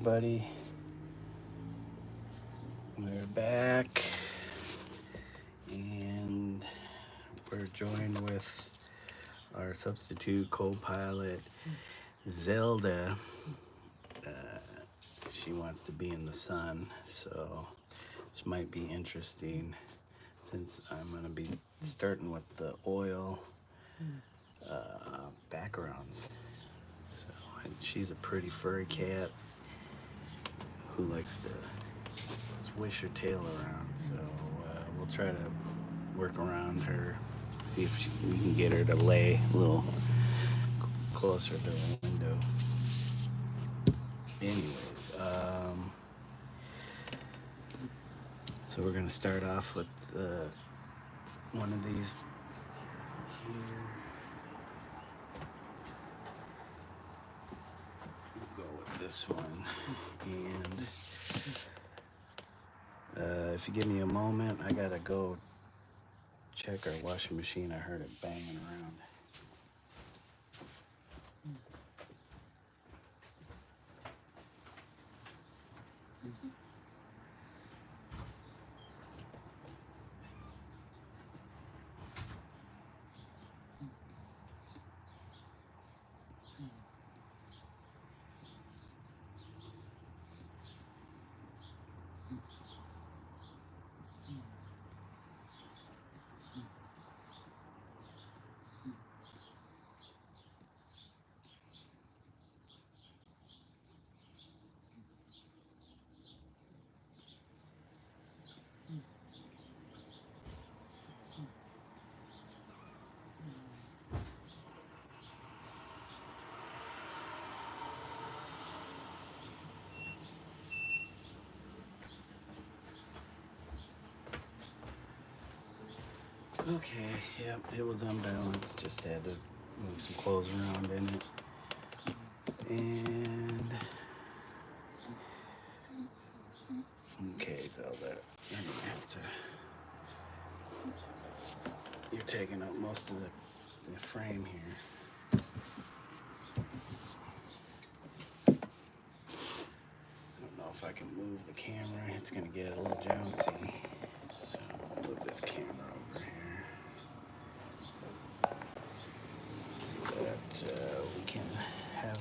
everybody. We're back, and we're joined with our substitute co-pilot, Zelda. She wants to be in the sun, so this might be interesting since I'm going to be starting with the oil backgrounds. So, and she's a pretty furry cat who likes to swish her tail around, so we'll try to work around her, see if we can get her to lay a little closer to the window. Anyways, so we're gonna start off with one of these here. We'll go with this one, and if you give me a moment, I gotta go check our washing machine. I heard it banging around. Okay, yep, it was unbalanced. Just had to move some clothes around in it. And okay, Zelda, you're gonna have to. You're taking up most of the frame here. I don't know if I can move the camera. It's gonna get a little jouncy. So I'll move this camera over here so that we can have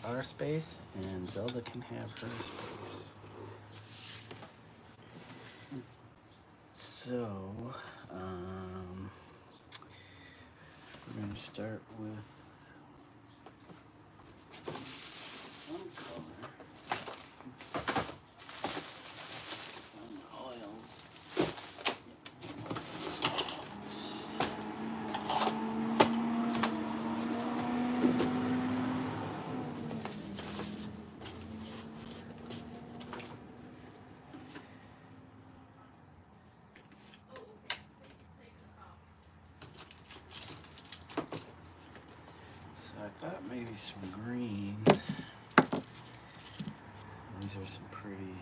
our space and Zelda can have her space. So, we're going to start with some color, some oils. I thought maybe some green. These are some pretty,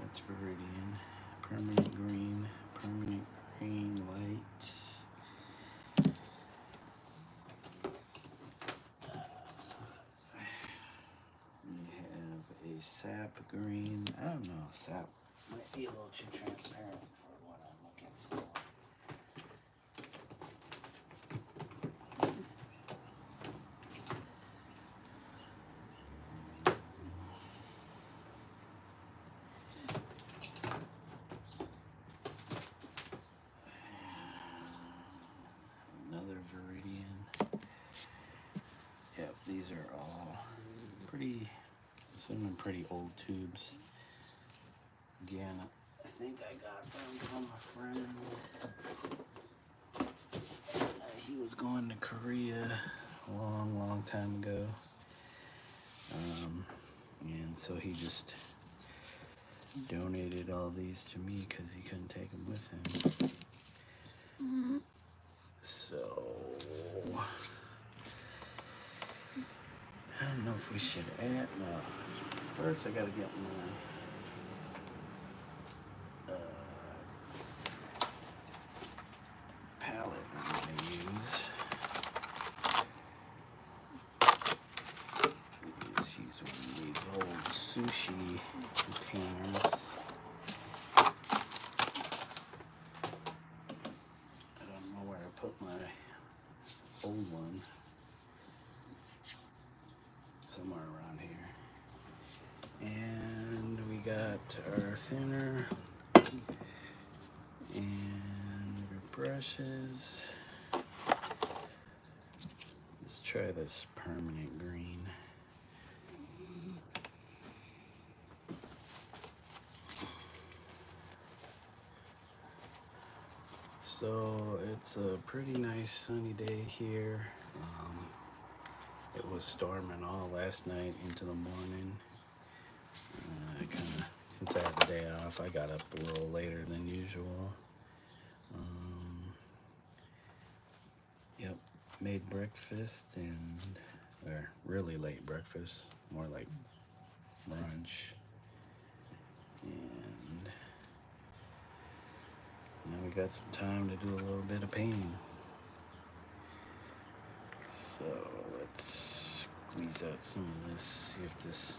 that's Viridian, permanent green light. We have a sap green. I don't know, sap might be a little too transparent for what I'm looking for. Another Viridian. Yep, these are all pretty, assuming pretty old tubes. Again, I think I got them from a friend. He was going to Korea a long time ago. And so he just donated all these to me because he couldn't take them with him. So I don't know if we should add. No, first I gotta get my palette I'm gonna use. Let's use one sushi containers. I don't know where I put my old one. Somewhere around here. And we got our thinner and our brushes. Let's try this permanent green. So it's a pretty nice sunny day here. It was storming all last night into the morning. Since I had the day off, I got up a little later than usual. Yep, made breakfast or really late breakfast, more like brunch. And now we got some time to do a little bit of painting. So let's squeeze out some of this, see if this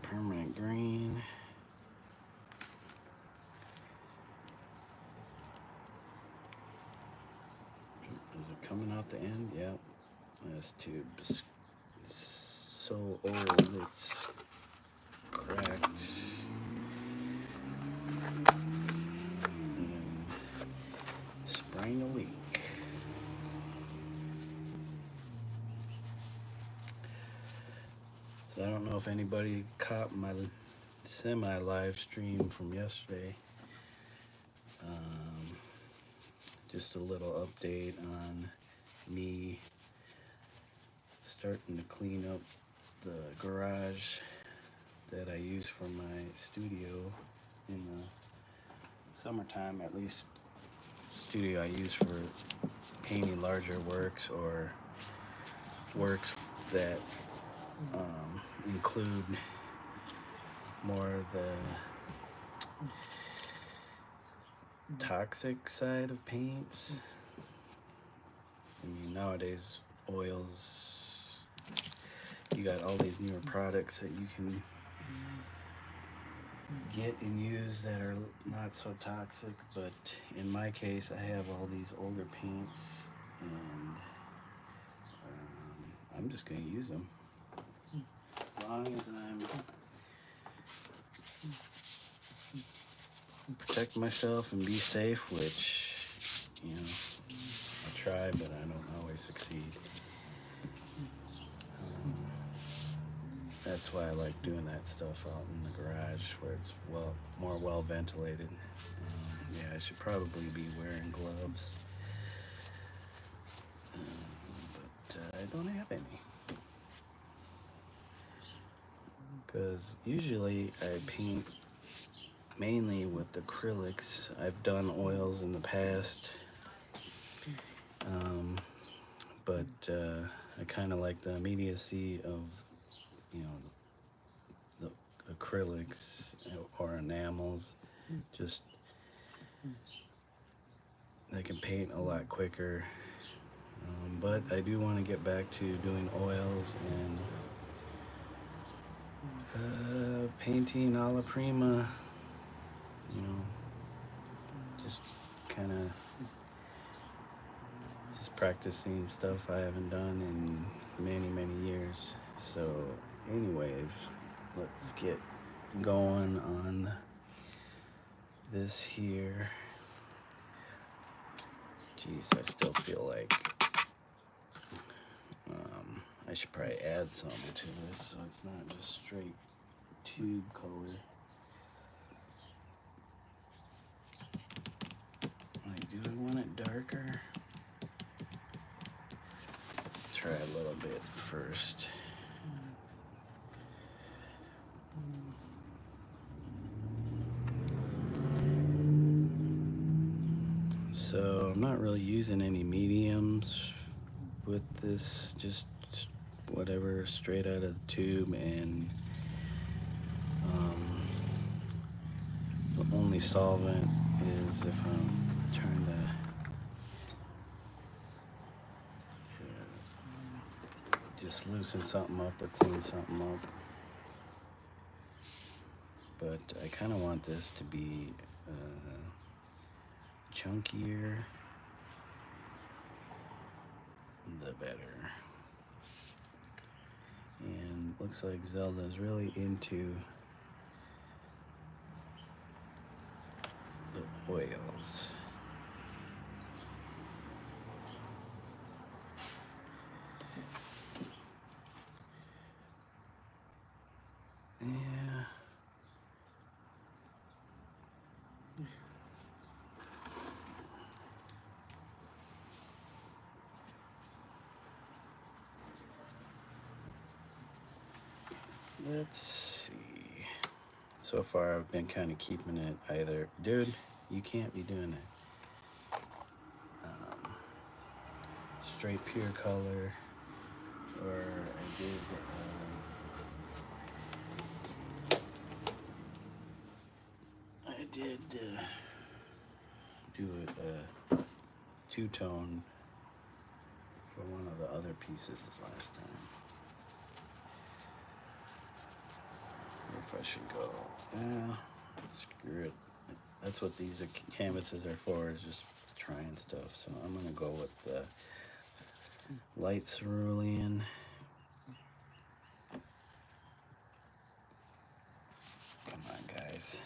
permanent green. Is it coming out the end? Yep. This tube is so old, it's cracked. And spraying a leak. So I don't know if anybody caught my semi-live stream from yesterday. Just a little update on me starting to clean up the garage that I use for my studio in the summertime, at least studio I use for painting larger works or works that include more of the toxic side of paints. I mean, nowadays oils, you got all these newer products that you can get and use that are not so toxic, but in my case I have all these older paints and I'm just going to use them as long as I'm protect myself and be safe, which, you know, I try, but I don't always succeed. That's why I like doing that stuff out in the garage where it's more well ventilated. Yeah, I should probably be wearing gloves, but I don't have any. Because usually I paint mainly with acrylics. I've done oils in the past, but I kind of like the immediacy of, you know, the acrylics or enamels. Just they can paint a lot quicker. But I do want to get back to doing oils and painting alla prima, you know, just kind of just practicing stuff I haven't done in many years. So anyways, let's get going on this here. Jeez, I still feel like I should probably add some to this so it's not just straight tube color. Like, do I want it darker? Let's try a little bit first. So I'm not really using any mediums with this, just whatever straight out of the tube, and the only solvent is if I'm trying to just loosen something up or clean something up. But I kind of want this to be chunkier, the better. And looks like Zelda's really into the oils. Yeah. Let's see. So far, I've been kind of keeping it either, dude, you can't be doing it. Straight pure color, or I did do a two-tone for one of the other pieces this last time. If I should go, screw it. That's what these canvases are for, is just trying stuff. So I'm gonna go with the light cerulean. Come on, guys.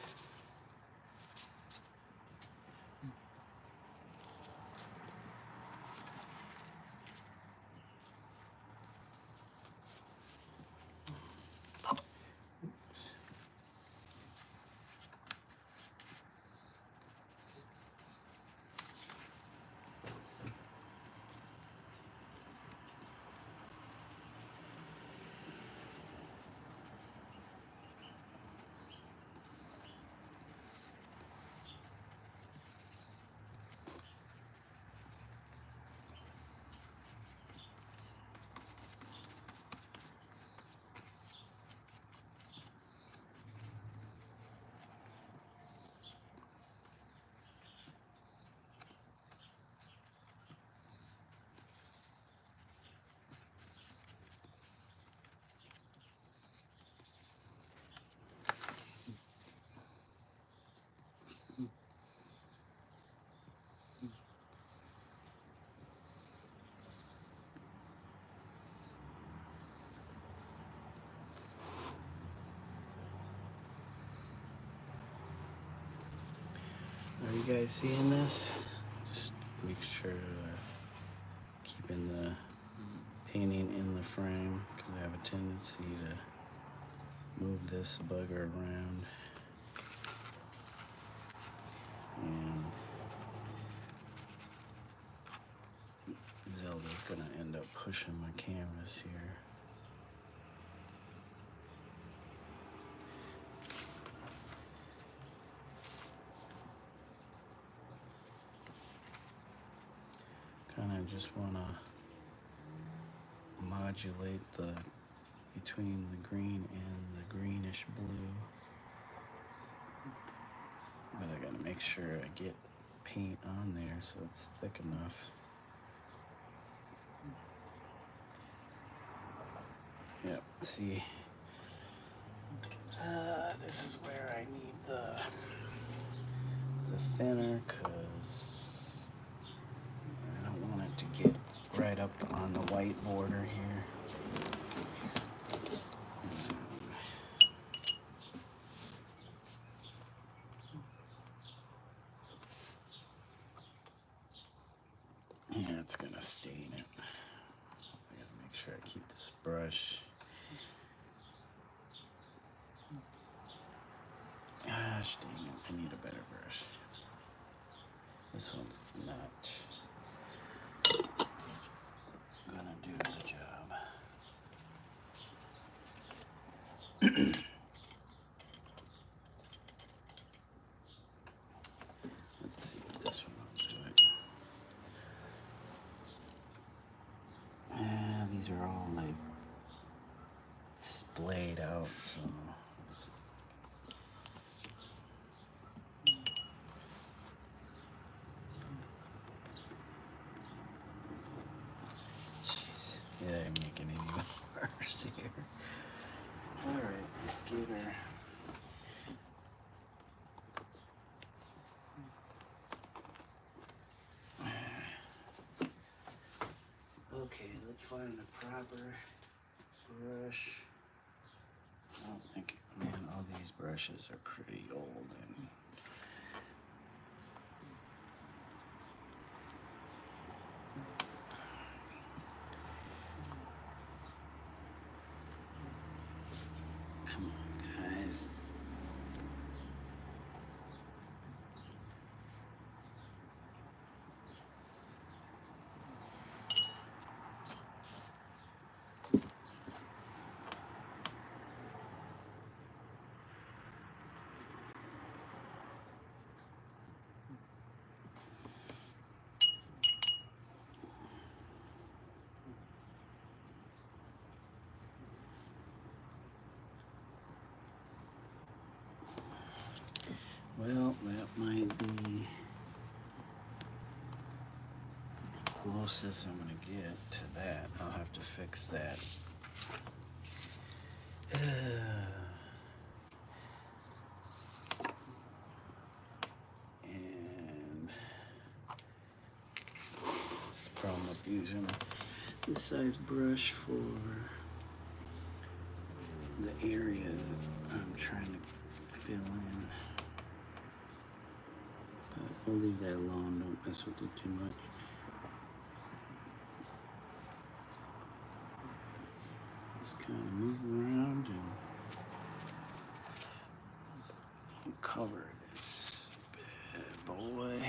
Are you guys seeing this? Just make sure keeping the painting in the frame, because I have a tendency to move this bugger around. And Zelda's gonna end up pushing my canvas here. Kind of just want to modulate the between the green and the greenish blue, but I gotta make sure I get paint on there so it's thick enough. Yep, see, this is where I need the thinner, because I don't want it to get right up on the white border here. Yeah, it's gonna stain it. I gotta make sure I keep this brush. Gosh dang it, I need a better brush. This one's not gonna do the job. Let's see if this one will do it. These are all like splayed out, so jeez, it ain't making any find a proper brush. I don't think, man, all these brushes are pretty old and come on, guys. Well, that might be the closest I'm gonna get to that. I'll have to fix that. And that's the problem with using this size brush for the area that I'm trying to fill in. But we'll leave that alone, don't mess with it too much. Just kind of move around and cover this bad boy.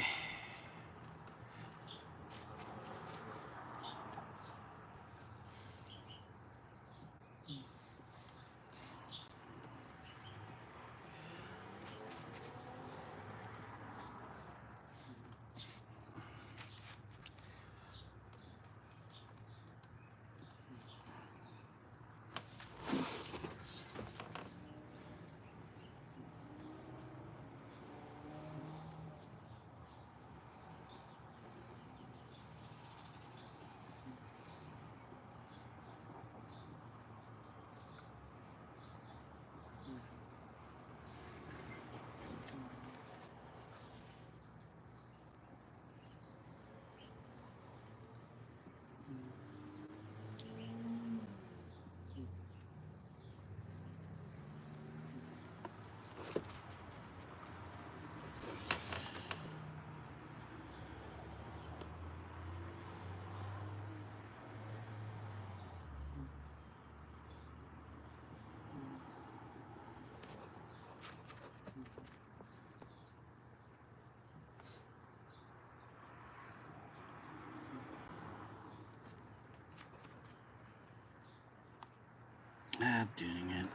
Ah, dang it.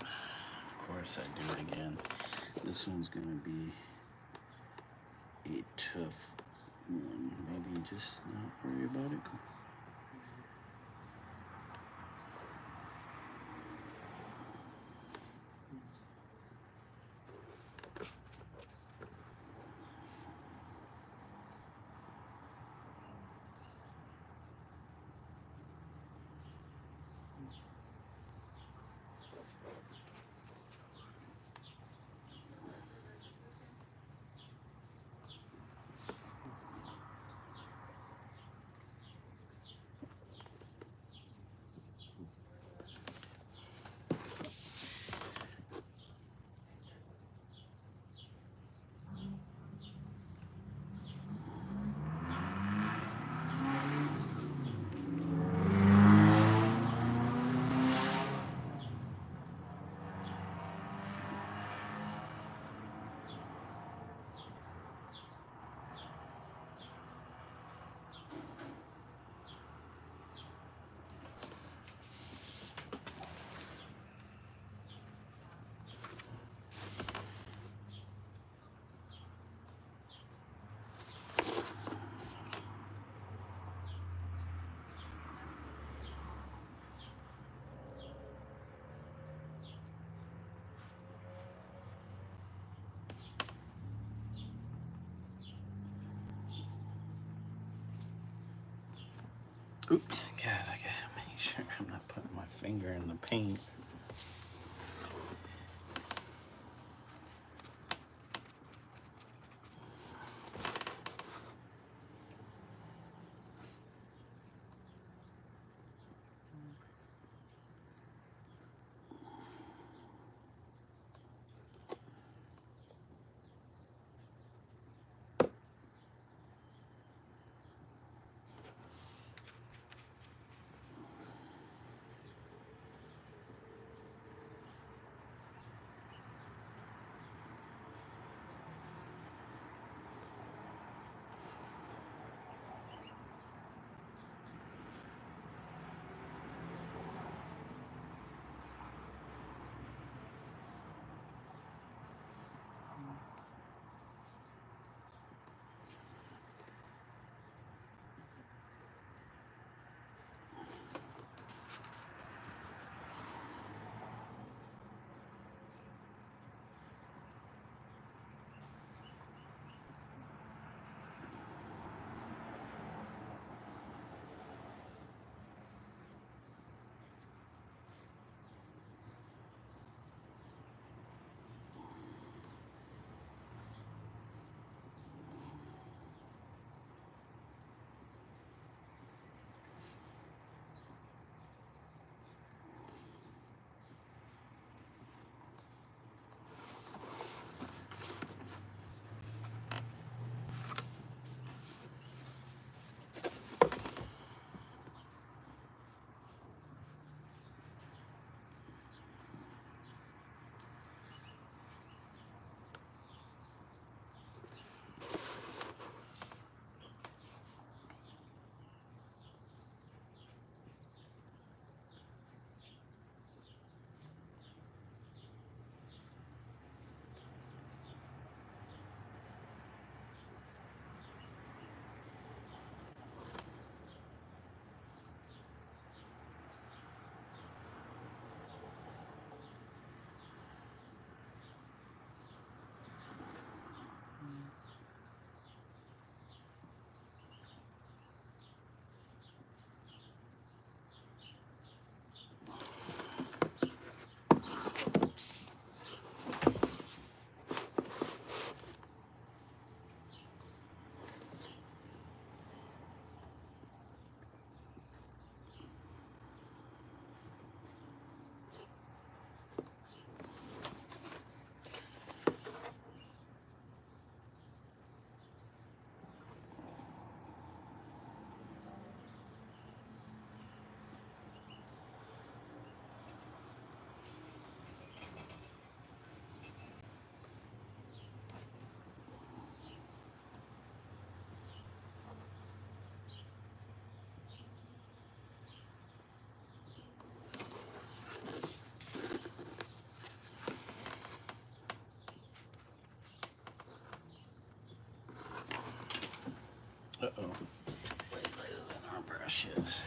Of course I do it again. This one's gonna be a tough one. Maybe just not worry about it. Oops, God, I gotta make sure I'm not putting my finger in the paint. inches.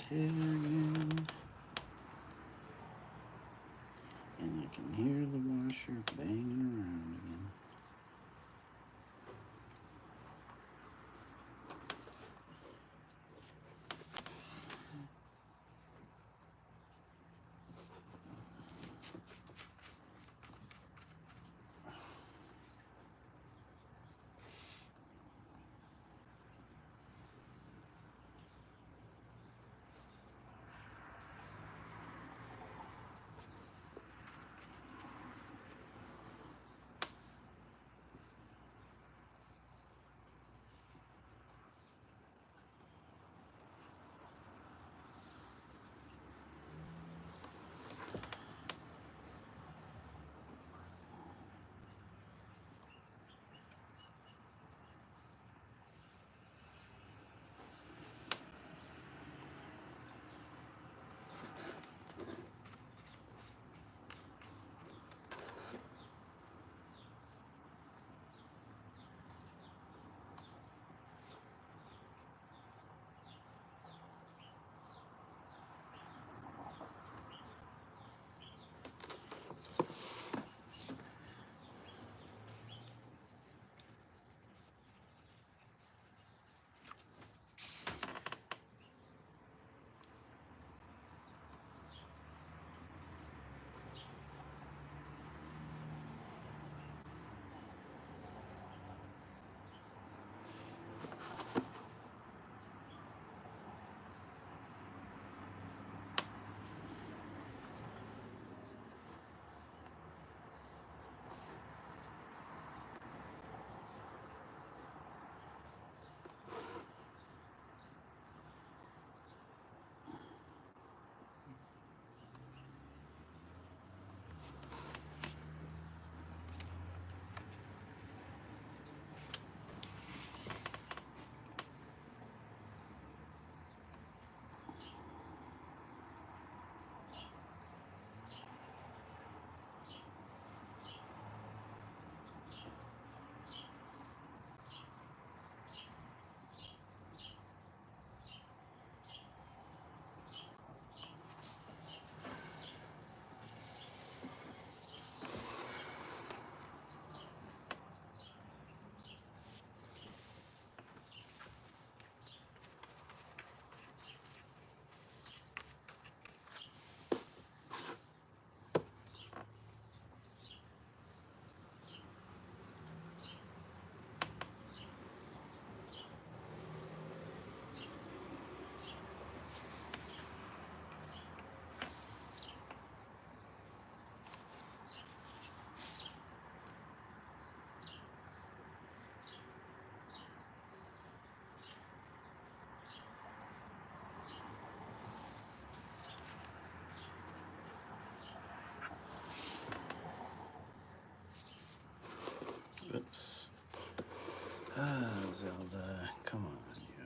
tail again. And you can hear the washer banging around again. Oops. Zelda, come on, you.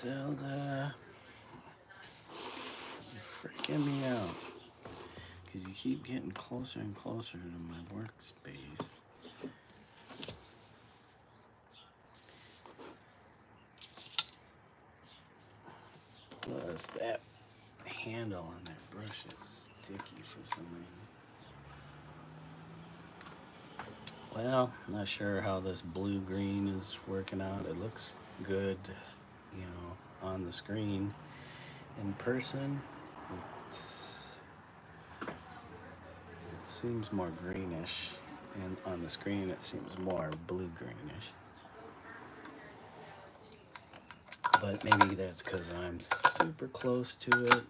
Zelda, you're freaking me out. Because you keep getting closer and closer to my workspace. Plus, that handle on that brush is sticky for some reason. Well, not sure how this blue-green is working out. It looks good, you know, on the screen. In person, it seems more greenish, and on the screen it seems more blue-greenish. But maybe that's because I'm super close to it,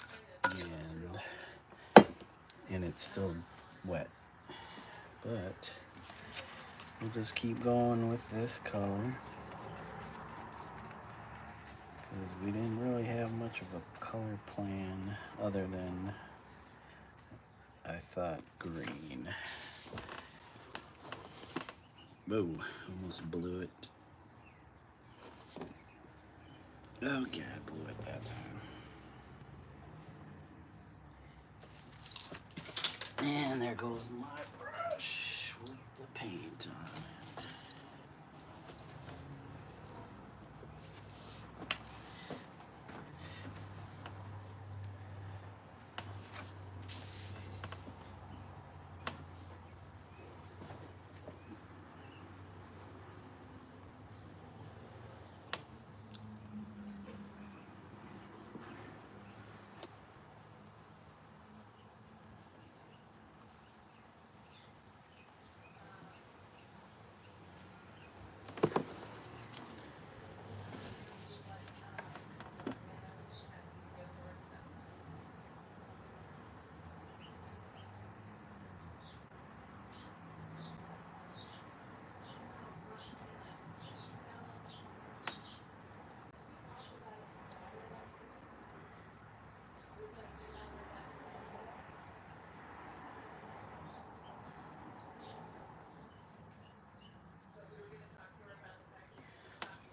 and it's still wet. But we'll just keep going with this color, because we didn't really have much of a color plan other than I thought green. Whoa, almost blew it. Oh God, blew it that time. And there goes my brush with the paint on it.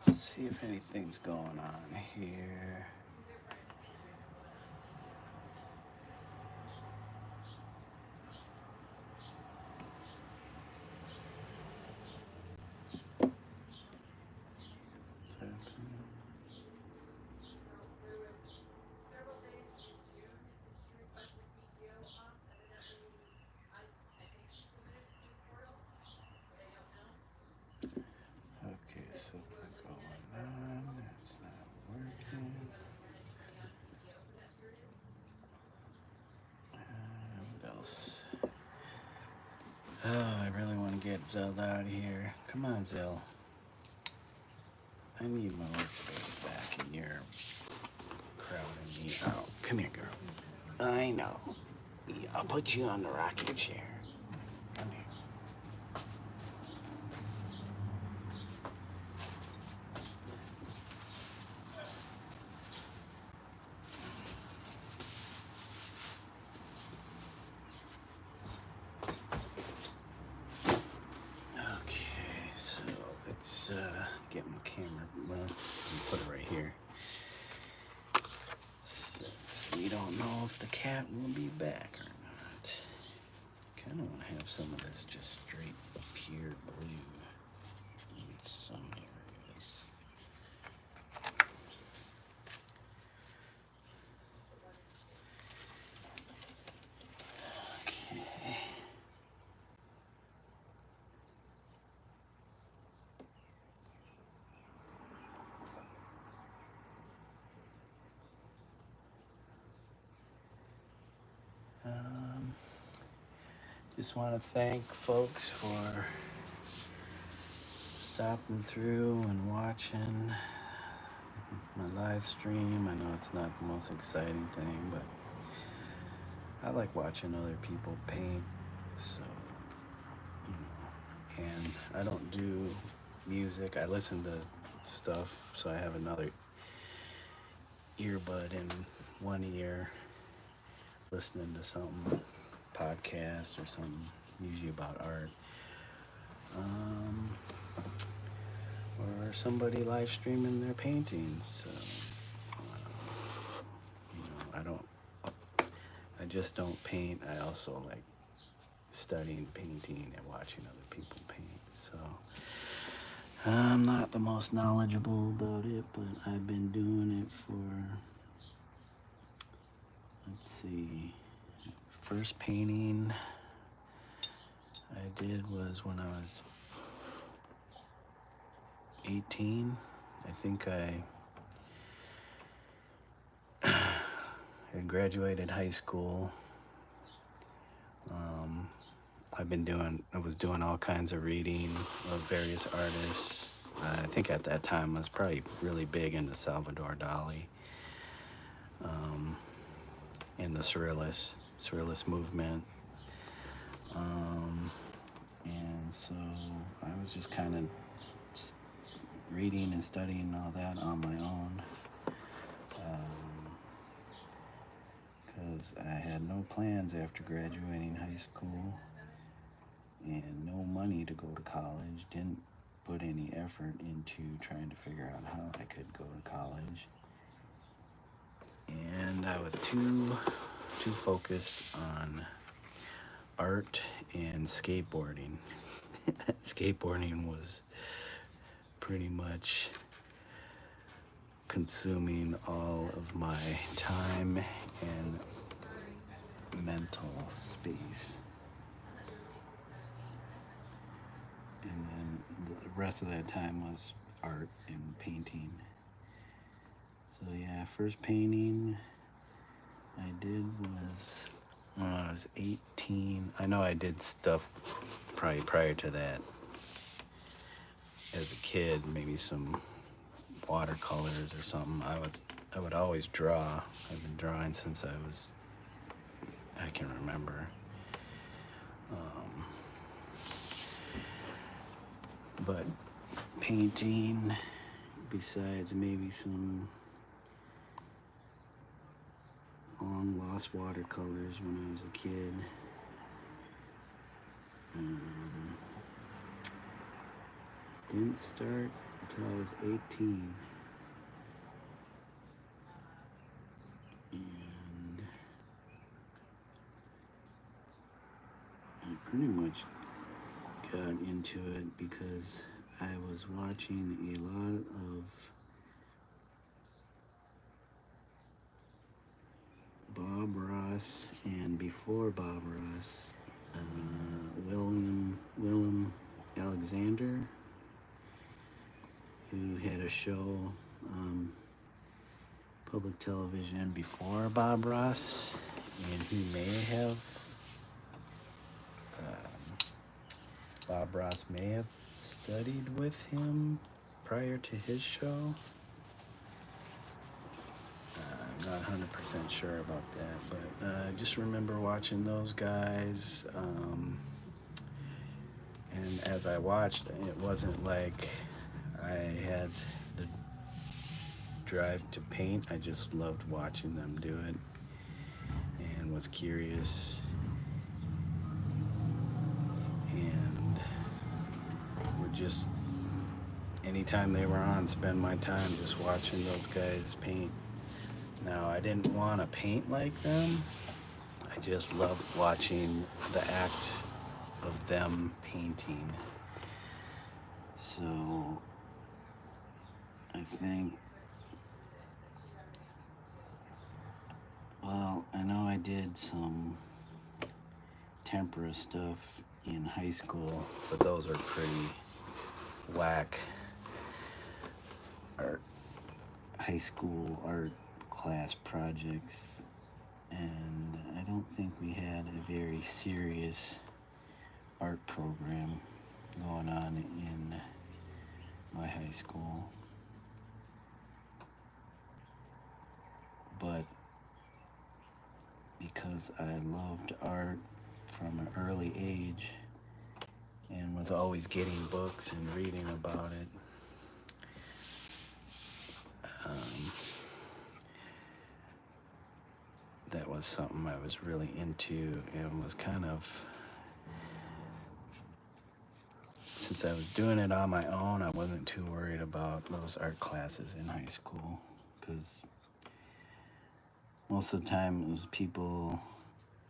Let's see if anything's going on here. Okay, so we're going on. It's not working. What else? Oh, I really want to get Zelda out of here. Come on, Zell. I need my workspace back, and you're crowding me out. Come here, girl. I know. I'll put you on the rocking chair. Come here. Okay, so let's get my camera. Well, let me put it right here. Since we don't know if the cat will be back or not. Kind of want to have some of this just straight pure blue in some areas. Okay. Just want to thank folks for stopping through and watching my live stream. I know it's not the most exciting thing, but I like watching other people paint. So, you know, and I don't do music. I listen to stuff, so I have another earbud in one ear listening to something, podcast or something, usually about art, or somebody live streaming their paintings. So I just don't paint. I also like studying painting and watching other people paint. So I'm not the most knowledgeable about it, but I've been doing it for, let's see, first painting I did was when I was 18. I think I had graduated high school. I was doing all kinds of reading of various artists. I think at that time I was probably really big into Salvador Dali, and the Surrealist movement. And so I was just kind of reading and studying all that on my own, because I had no plans after graduating high school and no money to go to college. Didn't put any effort into trying to figure out how I could go to college, and I was too focused on art and skateboarding. Skateboarding was pretty much consuming all of my time and mental space. And then the rest of that time was art and painting. So yeah, first painting I did was when I was 18. I know I did stuff probably prior to that as a kid, maybe some watercolors or something. I would always draw. I've been drawing since I can remember. But painting, besides maybe some long lost watercolors when I was a kid, didn't start until I was 18. And I pretty much got into it because I was watching a lot of Bob Ross, and before Bob Ross, Willem Alexander, who had a show on public television before Bob Ross, and he may have Bob Ross may have studied with him prior to his show. I'm not 100% sure about that, but I just remember watching those guys. And as I watched, it wasn't like I had the drive to paint. I just loved watching them do it and was curious, and would just, anytime they were on, spend my time just watching those guys paint. Now, I didn't want to paint like them. I just loved watching the act of them painting. So I think, well, I know I did some tempera stuff in high school, but those are pretty whack high school art class projects, and I don't think we had a very serious art program going on in my high school. But because I loved art from an early age and was always getting books and reading about it, that was something I was really into, and was kind of, since I was doing it on my own, I wasn't too worried about those art classes in high school, because most of the time it was people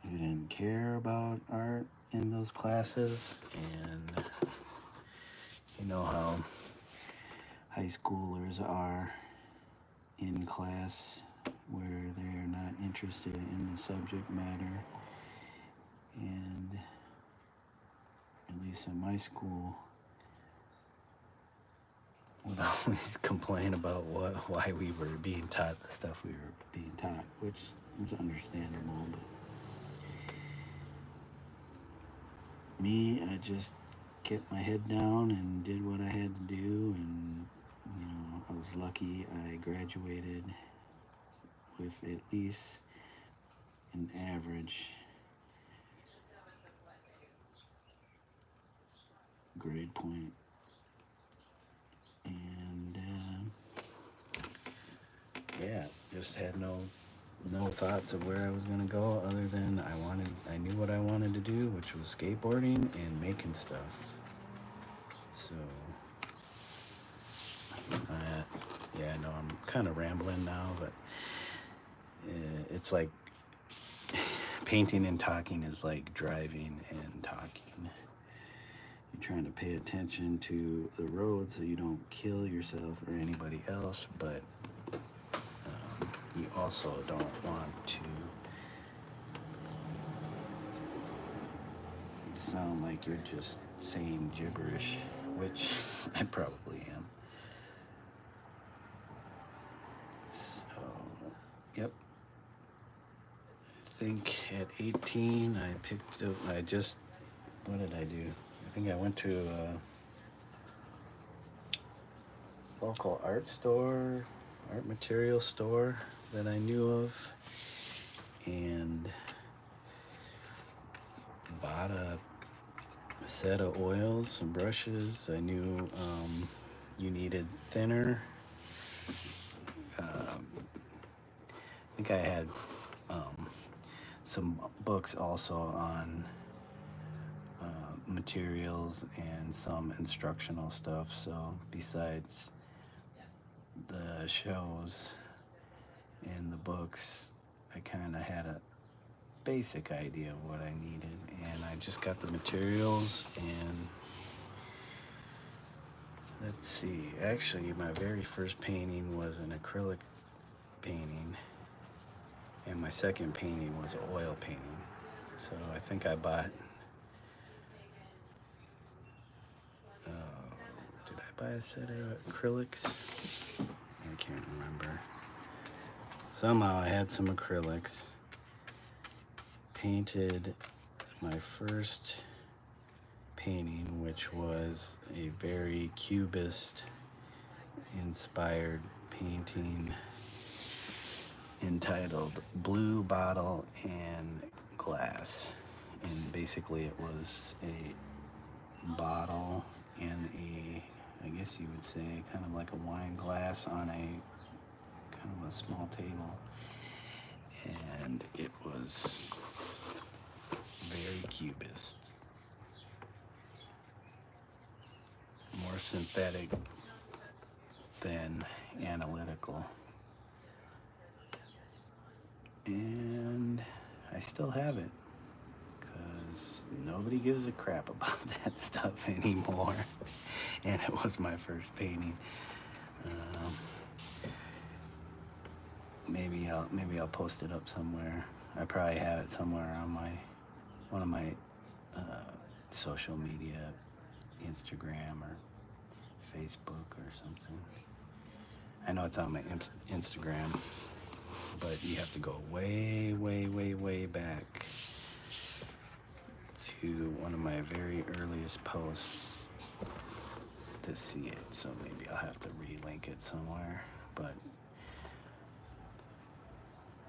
who didn't care about art in those classes, and you know how high schoolers are in class where they're not interested in the subject matter. And at least in my school, would always complain about why we were being taught the stuff we were being taught, which is understandable. But me, I just kept my head down and did what I had to do, and I was lucky. I graduated with at least an average grade point, and yeah, just had no thoughts of where I was gonna go other than I knew what I wanted to do, which was skateboarding and making stuff. So yeah, I know I'm kind of rambling now, but it's like painting and talking is like driving and talking. You're trying to pay attention to the road so you don't kill yourself or anybody else, but you also don't want to sound like you're just saying gibberish, which I probably am. So, yep. I think at 18 I picked up, what did I do? I think I went to a local art material store that I knew of, and bought a set of oils, some brushes. I knew you needed thinner. I think I had some books also on materials and some instructional stuff. So besides the shows and the books, I kind of had a basic idea of what I needed, and I just got the materials. And let's see, actually my very first painting was an acrylic painting, and my second painting was an oil painting. So I think I bought did I buy a set of acrylics? I can't remember. Somehow I had some acrylics, painted my first painting, which was a very cubist inspired painting entitled Blue Bottle and Glass. And basically it was a bottle and I guess you would say kind of like a wine glass on a kind of a small table, and it was very cubist, more synthetic than analytical. And I still have it because nobody gives a crap about that stuff anymore. And it was my first painting. Maybe I'll post it up somewhere. I probably have it somewhere on one of my social media, Instagram or Facebook or something. I know it's on my Instagram, but you have to go way, way, way, way back to one of my very earliest posts to see it. So maybe I'll have to relink it somewhere. But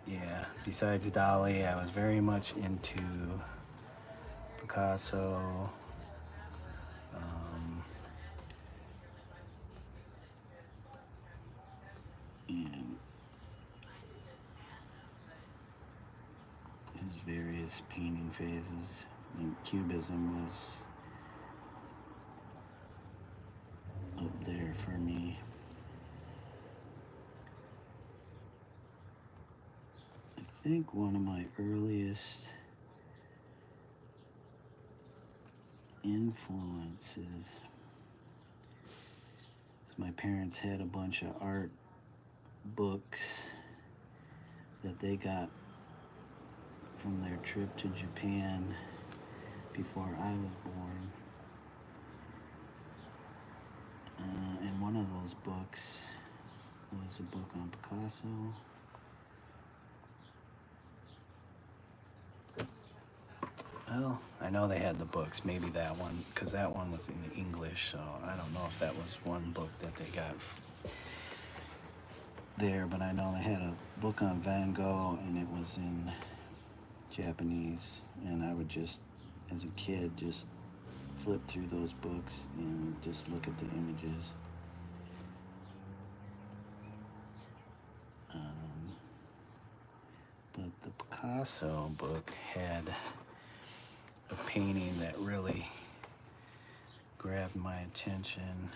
yeah, besides Dali, I was very much into Picasso. And his various painting phases. And Cubism was up there for me. I think one of my earliest influences is my parents had a bunch of art books that they got from their trip to Japan before I was born. And one of those books was a book on Picasso. Well, I know they had the books, maybe that one, because that one was in English, so I don't know if that was one book that they got there, but I know they had a book on Van Gogh, and it was in Japanese, and I would just, as a kid, just flip through those books and just look at the images. But the Picasso book had a painting that really grabbed my attention,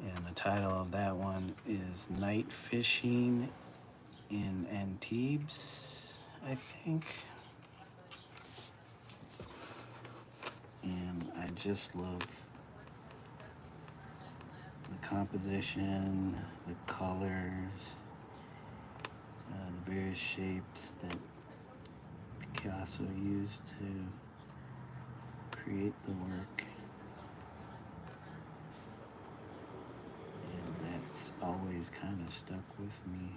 and the title of that one is Night Fishing in Antibes, I think. And I just love the composition, the colors, the various shapes that Picasso used to create the work. And that's always kind of stuck with me.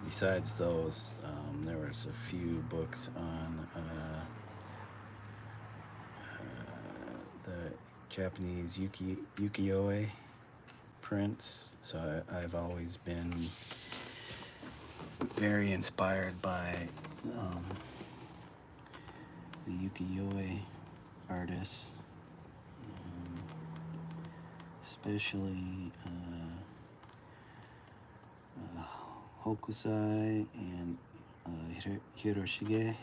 Besides those, there was a few books on the Japanese ukiyo-e prints. So I've always been very inspired by the ukiyo-e artists, especially Hokusai and Hiroshige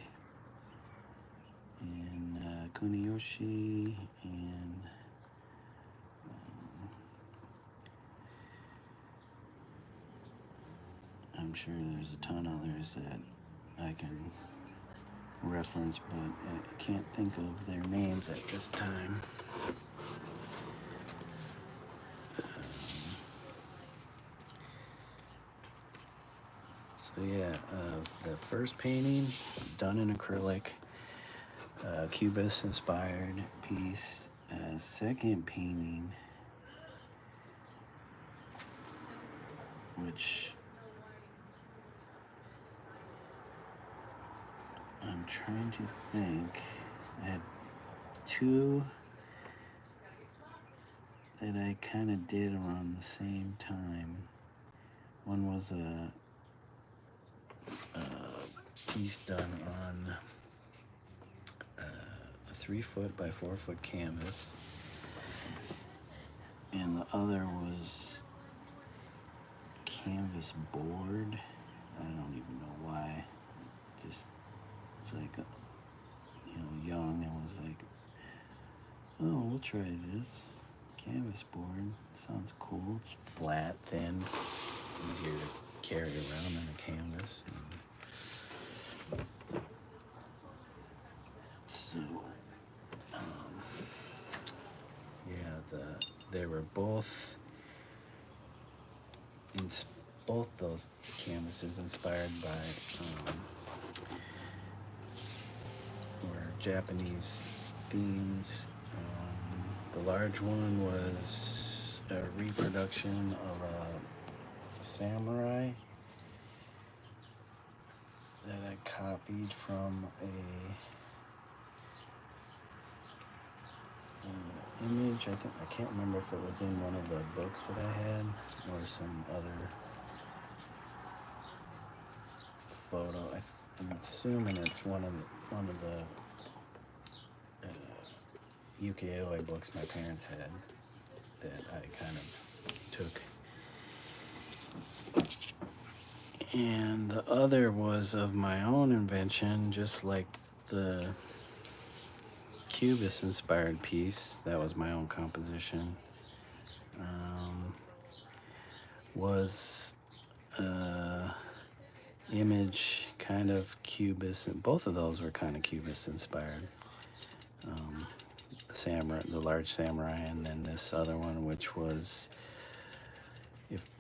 and Kuniyoshi, and I'm sure there's a ton others that I can reference, but I can't think of their names at this time. So yeah, the first painting done in acrylic, Cubist inspired piece. Second painting, which I'm trying to think, I had two that I kind of did around the same time. One was a piece done on a 3 foot by 4 foot canvas, and the other was canvas board. I don't even know why. Just it's like, young, and was like, oh, we'll try this canvas board. Sounds cool. It's flat, thin, easier to carry around than a canvas. So, yeah, they were both both those canvases inspired by were Japanese themed. The large one was a reproduction of a samurai that I copied from a image. I can't remember if it was in one of the books that I had or some other photo. I'm assuming it's one of the ukiyo-e books my parents had that I kind of took. And the other was of my own invention, just like the Cubist inspired piece. That was my own composition. Was image kind of Cubist, and both of those were kind of Cubist inspired. The samurai, the large samurai, and then this other one, which was, if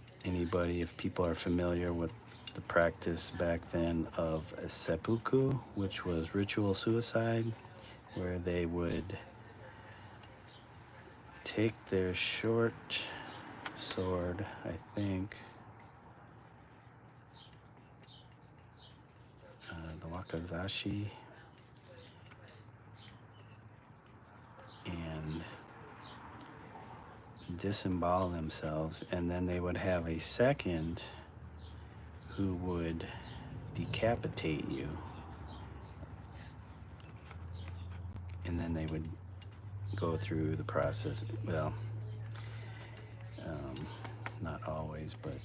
people are familiar with the practice back then of a seppuku, which was ritual suicide, where they would take their short sword, I think, the wakizashi, and disembowel themselves, and then they would have a second who would decapitate you, and then they would go through the process. Well, not always, but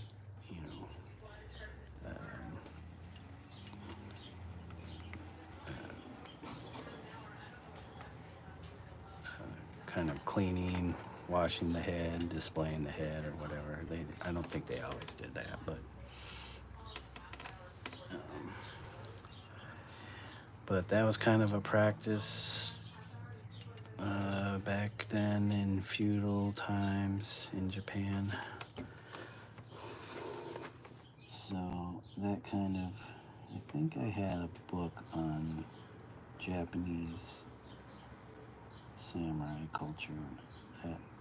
you know, kind of cleaning, washing the head, displaying the head, or whatever. I don't think they always did that, but that was kind of a practice back then in feudal times in Japan. So that kind of, I think I had a book on Japanese samurai culture.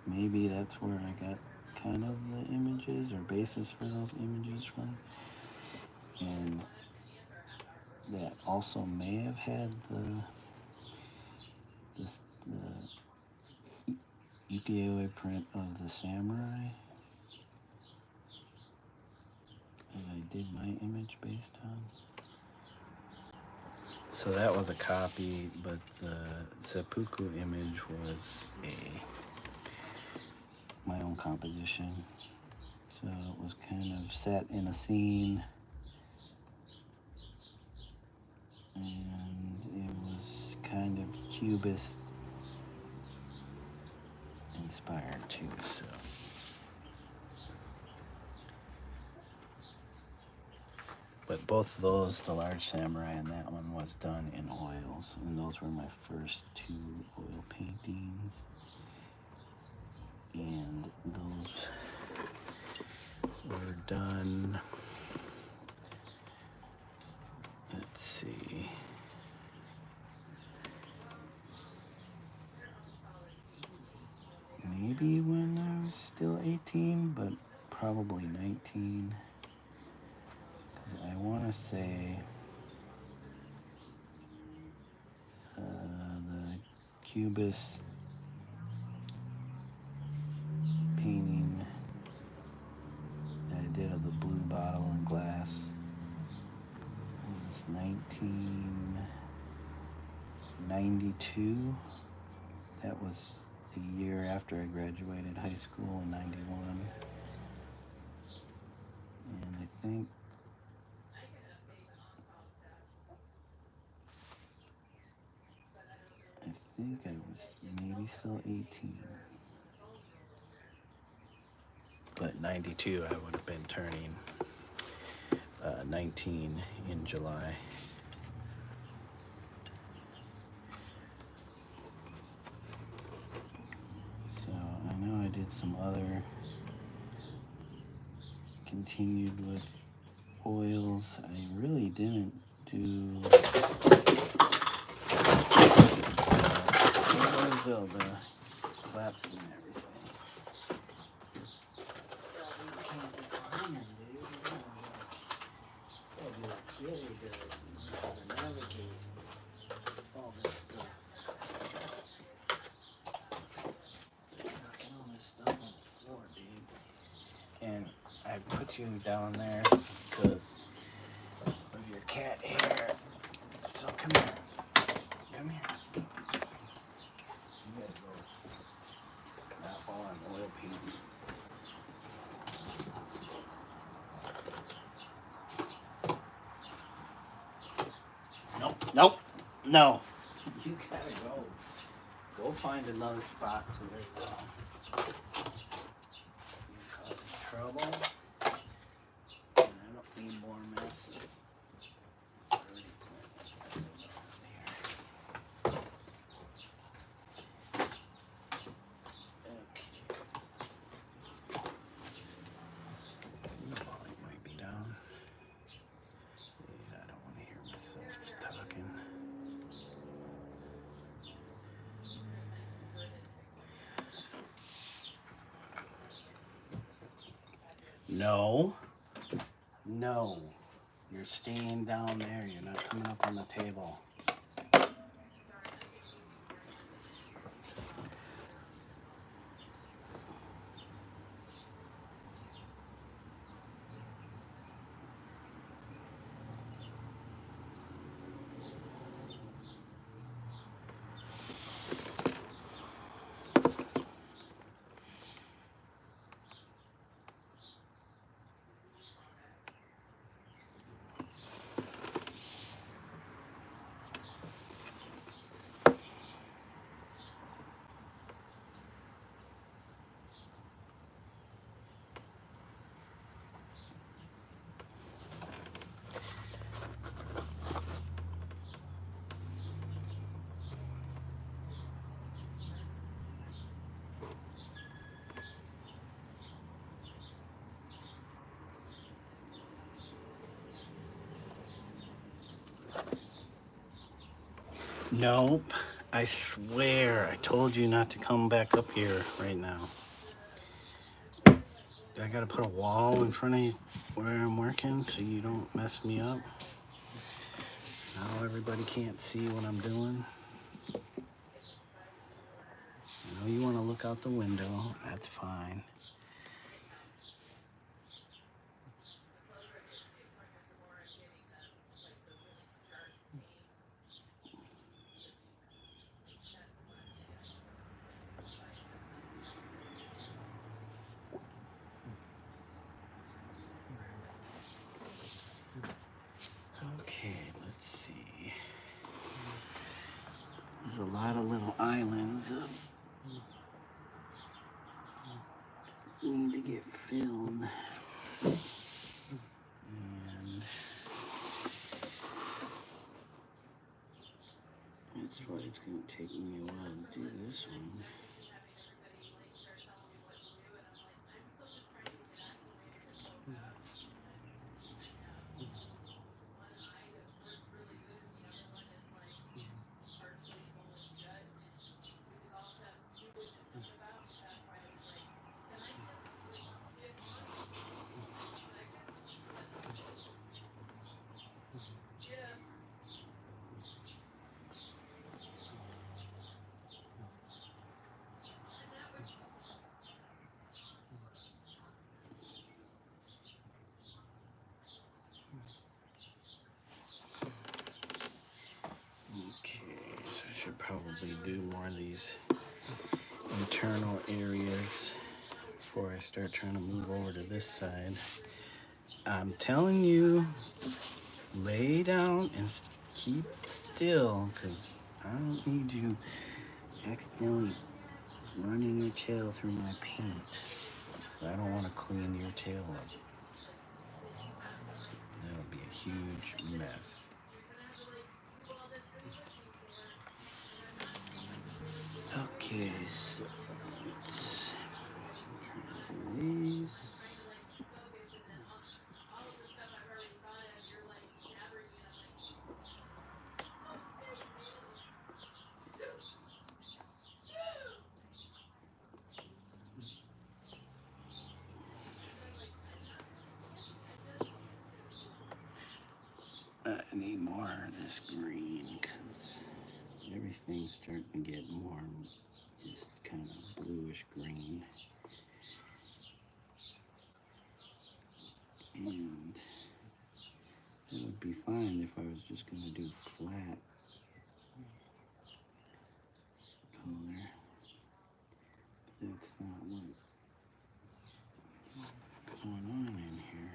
Maybe that's where I got kind of the images or basis for those images from. And that also may have had the ukiyo-e print of the samurai that I did my image based on. So that was a copy, but the seppuku image was my own composition. So it was kind of set in a scene, and it was kind of Cubist inspired too. So but both of those, the large samurai and that one, was done in oils, and those were my first two oil paintings. And those were done, let's see, maybe when I was still 18, but probably 19. I want to say the Cubist painting that I did of the blue bottle and glass was 1992. That was a year after I graduated high school in 91. And I think I was maybe still 18. But 92, I would have been turning 19 in July. So I know I did some other, continued with oils. I really didn't do the claps and everything. So you can't be climbing, dude. Gotta be like Kitty does, and how to navigate all this stuff. Knocking all this stuff on the floor, dude. And I put you down there because of your cat hair. So come here. Come here. You gotta go. Not while I'm oil painting. Nope. Nope. No. You gotta go. we'll find another spot to lay down. You cause trouble. And I don't need more mess. It's already plenty of mess around here. Okay. The volume might be down. Yeah, I don't want to hear myself just talking. No. No. You're staying down there. You're not coming up on the table. Nope. I swear, I told you not to come back up here right now. I gotta put a wall in front of where I'm working so you don't mess me up. Now everybody can't see what I'm doing. I know you want to look out the window. That's fine. Okay, let's see. There's a lot of little islands of need to get filled. And that's why it's going to take me a while to do this one. Should probably do more of these internal areas before I start trying to move over to this side. I'm telling you, lay down and keep still, because I don't need you accidentally running your tail through my paint. So I don't want to clean your tail up. That'll be a huge mess. Okay, so let's try these. I need more of this green because everything's starting to get more just kind of bluish green. And it would be fine if I was just going to do flat color. But that's not what's going on in here.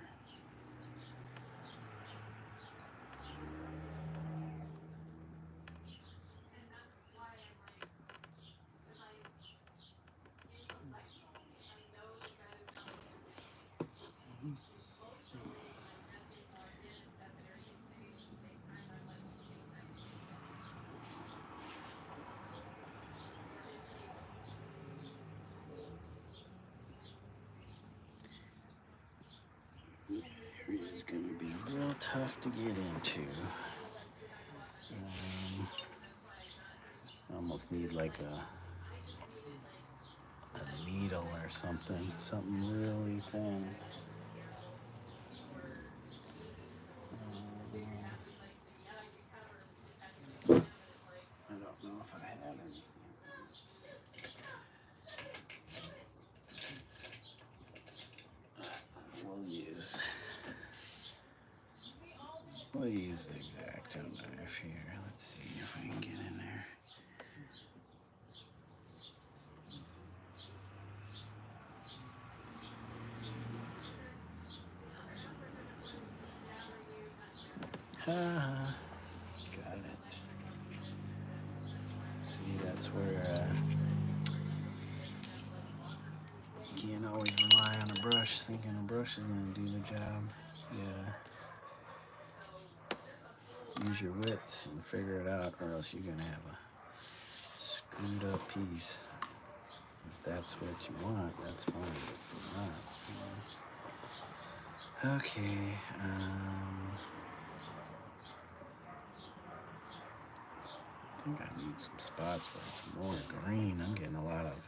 is going to be real tough to get into. I almost need like a needle or something really thin. I don't know if I have any. We'll use the X-Acto knife here. Let's see if we can get in there. Got it. See, that's where you can't always rely on a brush, thinking a brush is going to do the job. Yeah. Use your wits and figure it out, or else you're going to have a screwed up piece. If that's what you want, that's fine. If not, okay. I think I need some spots for some more green. I'm getting a lot of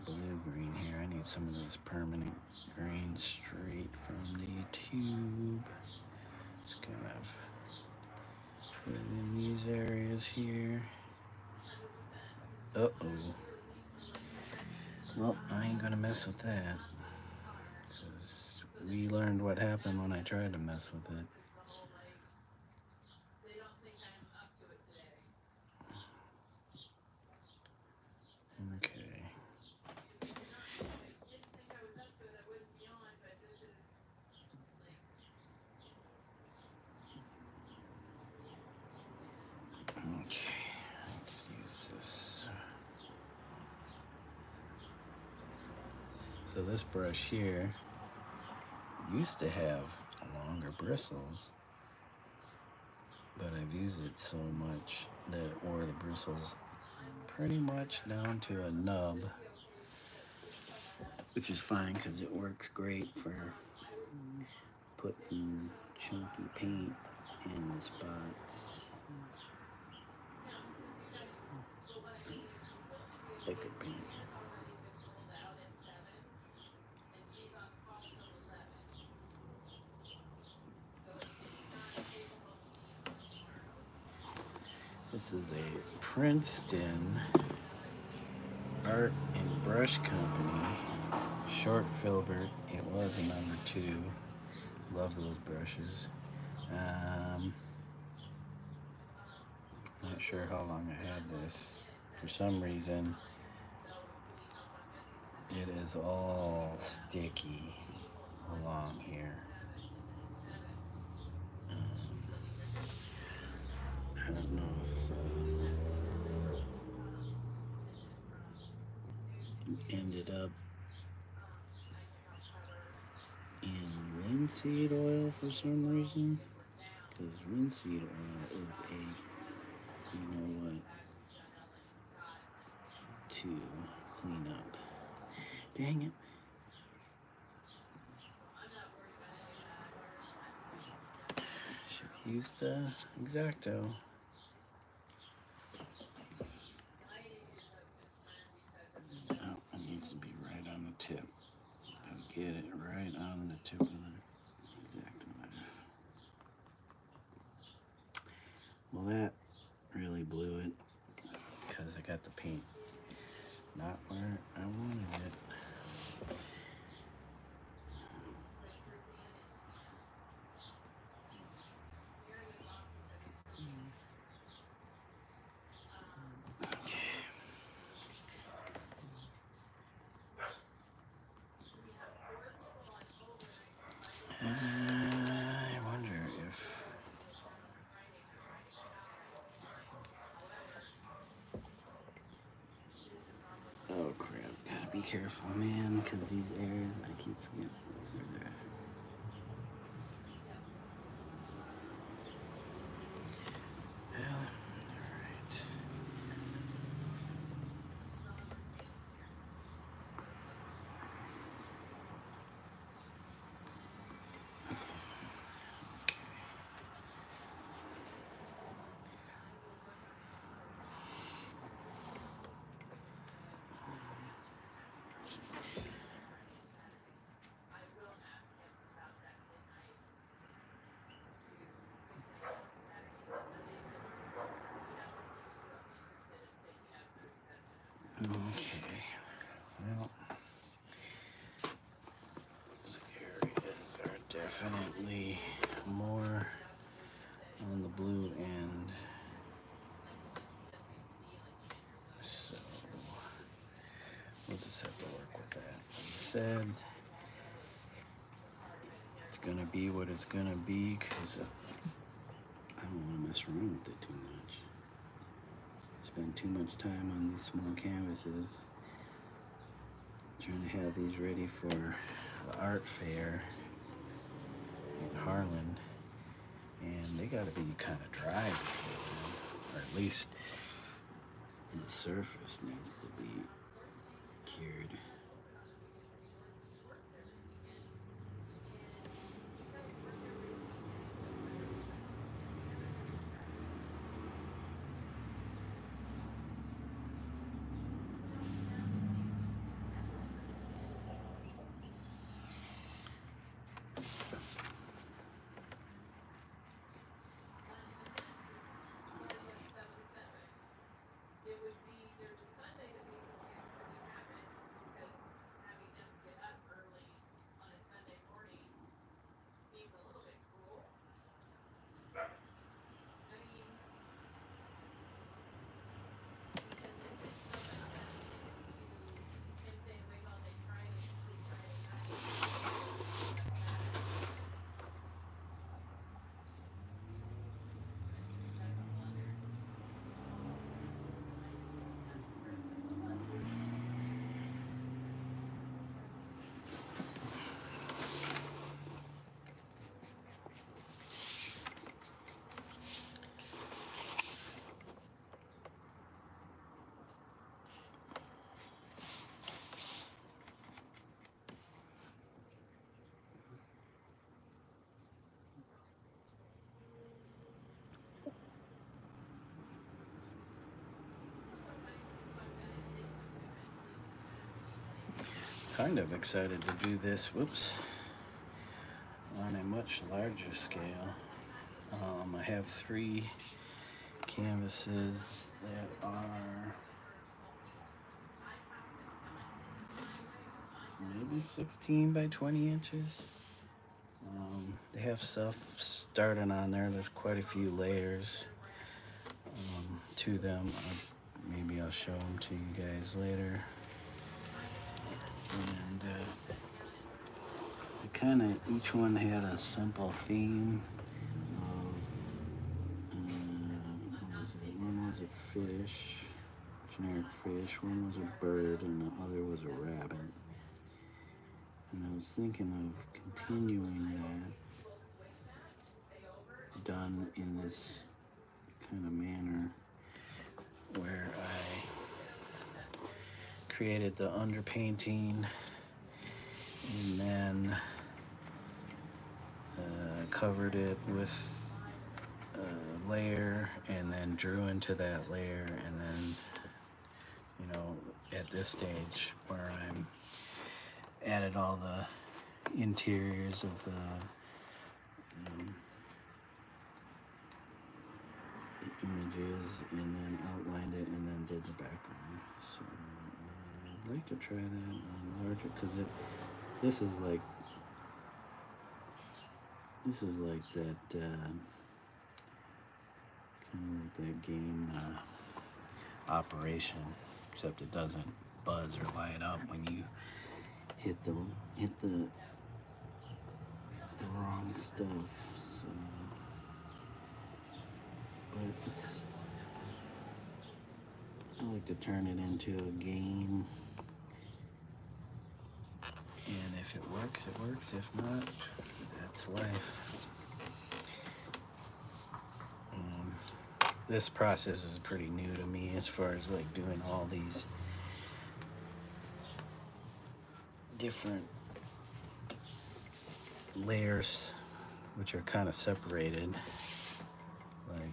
blue green here. I need some of this permanent green straight from the tube. Just kind of put it in these areas here. Uh-oh. Well, I ain't gonna mess with that, because we learned what happened when I tried to mess with it. Okay. Okay, let's use this. So this brush here used to have longer bristles, but I've used it so much that it wore the bristles pretty much down to a nub, which is fine because it works great for putting chunky paint in the spots. Thicker paint. This is a Princeton Art and Brush Company short filbert. It was a number 2. Love those brushes. Not sure how long I had this. For some reason, it is all sticky along here. I don't know if it ended up in linseed oil for some reason, because linseed oil is a, you know what, to clean up. Dang it. Should use the X-Acto. Oh, it needs to be right on the tip. Gotta get it right on the tip of the X-Acto knife. Well, that really blew it, because I got the paint not where I wanted it. Okay. I wonder if oh crap, gotta be careful, man, because these areas, I keep forgetting where they're at. Well, alright. Okay, well, those areas are definitely more on the blue end, so we'll just have to work with that. Like I said, it's gonna be what it's gonna be, because I don't want to mess around with it too much. Spend too much time on these small canvases, trying to have these ready for the art fair in Harlan, and they got to be kind of dry before then, or at least the surface needs to be cured. Kind of excited to do this, on a much larger scale. I have 3 canvases that are maybe 16 by 20 inches. They have stuff starting on there. There's quite a few layers to them. Maybe I'll show them to you guys later. And each one had a simple theme of, what was it? One was a fish, generic fish, one was a bird, and the other was a rabbit. And I was thinking of continuing that, done in this kind of manner, where I created the underpainting and then covered it with a layer, and then drew into that layer, and then, at this stage where I'm added all the interiors of the images, and then outlined it, and then did the background. So I'd like to try that on larger, because this is like that kind of like that game Operation, except it doesn't buzz or light up when you hit the wrong stuff. So, but I like to turn it into a game, and if it works, it works. If not, that's life. This process is pretty new to me, as far as like doing all these different layers, which are kind of separated. Like,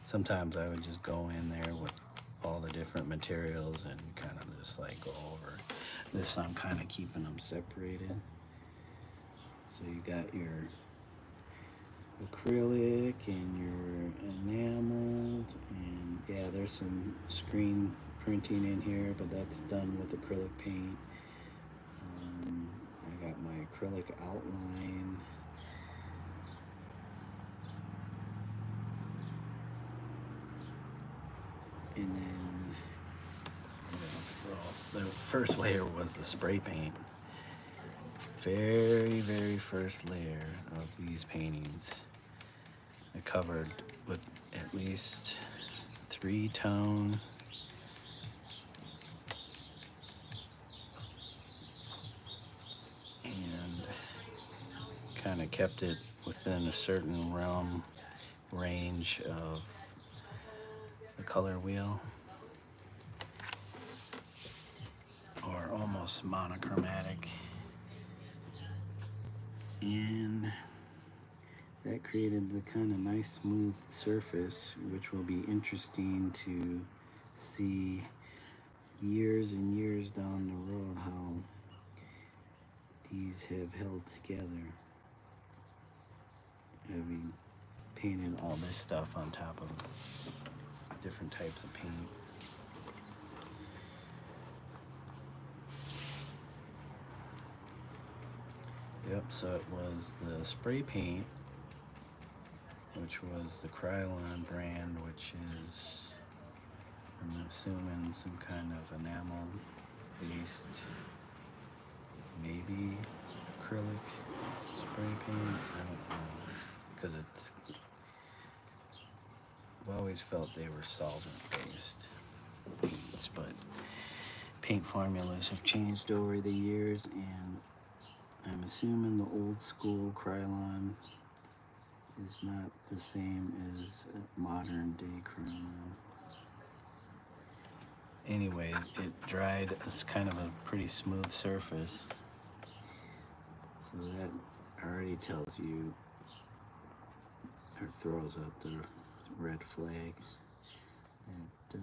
sometimes I would just go in there with all the the different materials and kind of just like go over this. I'm kind of keeping them separated. So you got your acrylic and your enameled, and yeah, there's some screen printing in here, but that's done with acrylic paint. I got my acrylic outline. And then the first layer was the spray paint. Very first layer of these paintings I covered with at least 3-tone and kind of kept it within a certain range of the color wheel, or almost monochromatic, and that created the kind of nice smooth surface, which will be interesting to see years and years down the road how these have held together, having painted all this stuff on top of different types of paint. Yep, so it was the spray paint, which was the Krylon brand, which is, I'm assuming, some kind of enamel based, maybe acrylic spray paint. I don't know, because I've always felt they were solvent based paints, but paint formulas have changed over the years, and I'm assuming the old school Krylon is not the same as modern day Krylon. Anyways, it dried as kind of a pretty smooth surface, so that already tells you, or throws out the red flags, that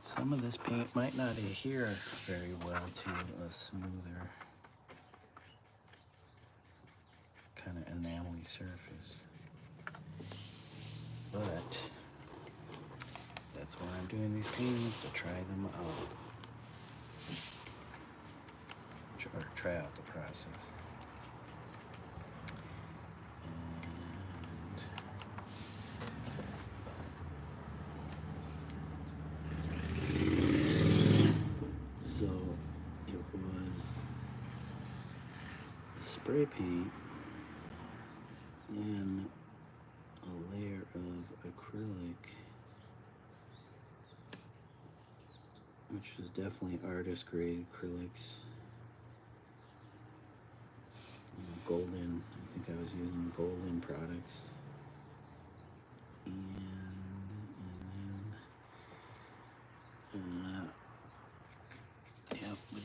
some of this paint might not adhere very well to a smoother kind of enamel-y surface. But that's why I'm doing these paintings, to try them out, or try out the process. So it was spray paint and a layer of acrylic, which is definitely artist grade acrylics. Golden, I think I was using golden products. And then, yep, the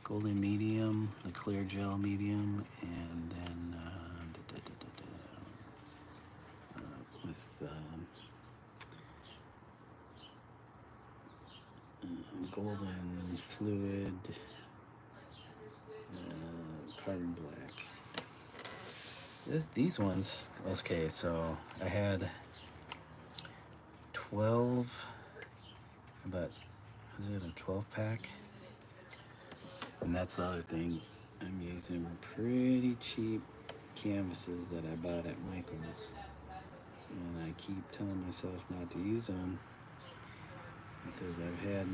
golden medium, the clear gel medium, and then with golden fluid, carbon black. These ones, okay, so I had 12, about, is it a 12 pack? And that's the other thing, I'm using pretty cheap canvases that I bought at Michael's, and I keep telling myself not to use them because I've had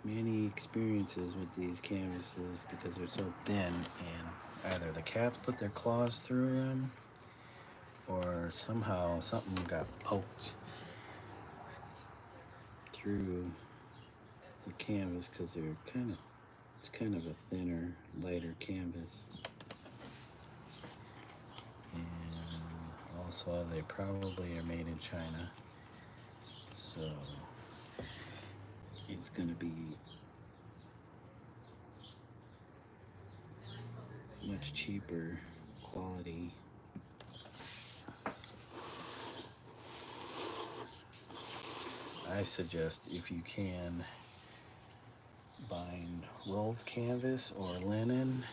many experiences with these canvases because they're so thin, and either the cats put their claws through them or somehow something got poked through the canvas, because they're it's kind of a thinner, lighter canvas. And also they probably are made in China, so it's gonna be much cheaper quality I suggest, if you can, buying rolled canvas or linen.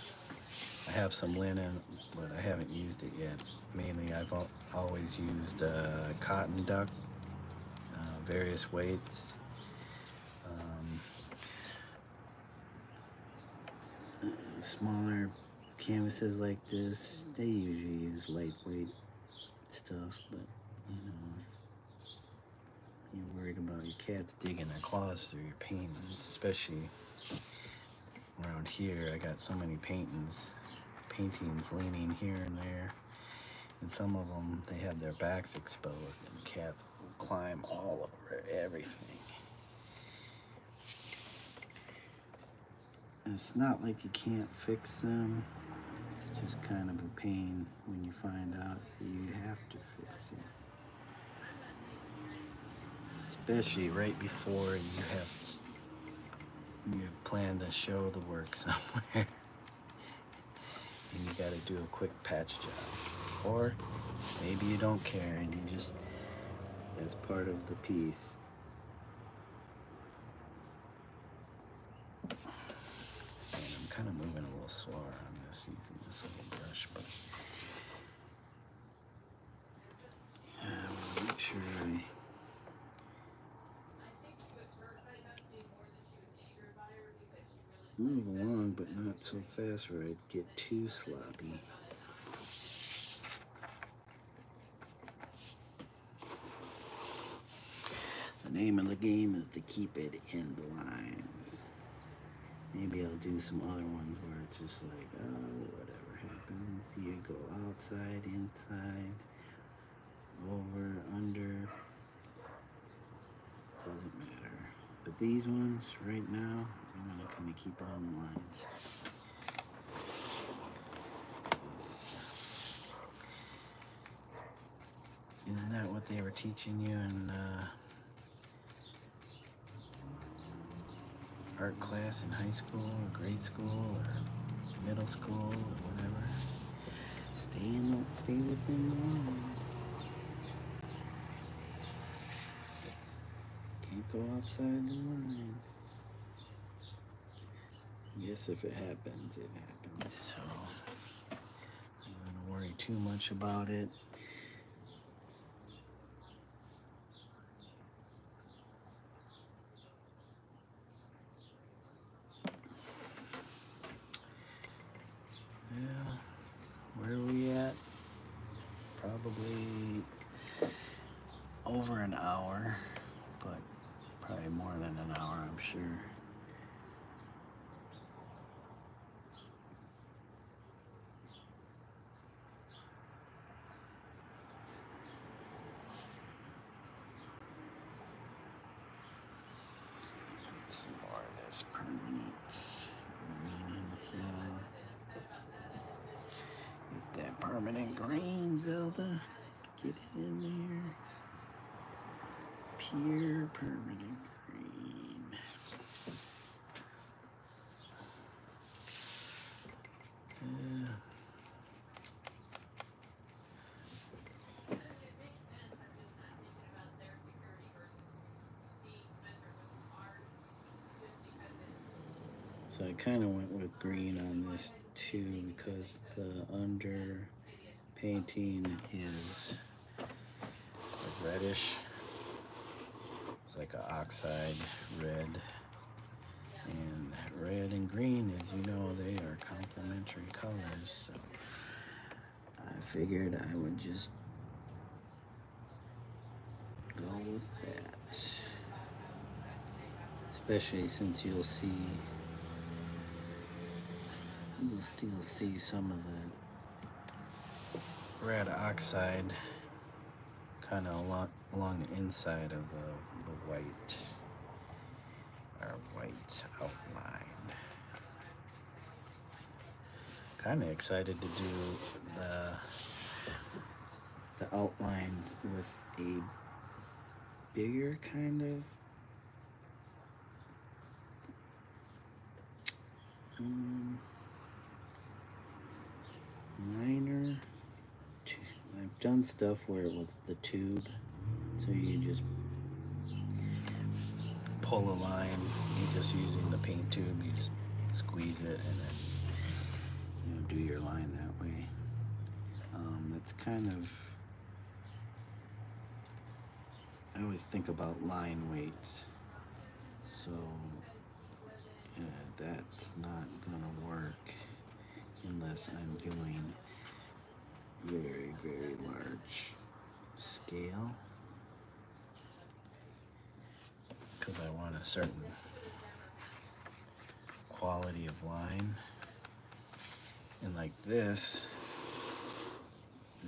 I have some linen, but I haven't used it yet. Mainly, I've always used cotton duck, various weights. Um, Smaller canvases like this, they usually use lightweight stuff, but you know, if you're worried about your cats digging their claws through your paintings, especially around here, I got so many paintings leaning here and there, and some of them, they have their backs exposed, and cats will climb all over everything. It's not like you can't fix them. It's just kind of a pain when you find out that you have to fix it. Especially right before you have planned to show the work somewhere. And you gotta do a quick patch job. Or maybe you don't care and you just, that's part of the piece. And I'm kind of moving a little slower on this using this little brush, but I want to make sure I move along, but not so fast where I get too sloppy. The name of the game is to keep it in the lines. Maybe I'll do some other ones where it's just like, oh, whatever happens. You go outside, inside, over, under, doesn't matter. But these ones, right now, I'm gonna kind of keep it on the lines. Isn't that what they were teaching you in art class in high school or grade school or middle school or whatever? Stay within the lines. Can't go outside the lines. Yes, if it happens, it happens. So I'm not gonna worry too much about it. Yeah, where are we at? Probably over an hour, but probably more than an hour, I'm sure. Get some more of this permanent green in here. Get that permanent green, Zelda. Get it in there. Pure permanent green. So I kind of went with green on this too because the under painting is like reddish. It's like an oxide red. And red and green, as you know, they are complementary colors. So I figured I would just go with that. Especially since you'll still see some of the red oxide kind of along the inside of the white outline. Kind of excited to do the outlines with a bigger kind of liner. I've done stuff where it was the tube, so you just pull a line, you're just using the paint tube, you just squeeze it and then do your line that way. It's kind of, I always think about line weights, so that's not gonna work unless I'm doing very, very large scale, because I want a certain quality of line. And like this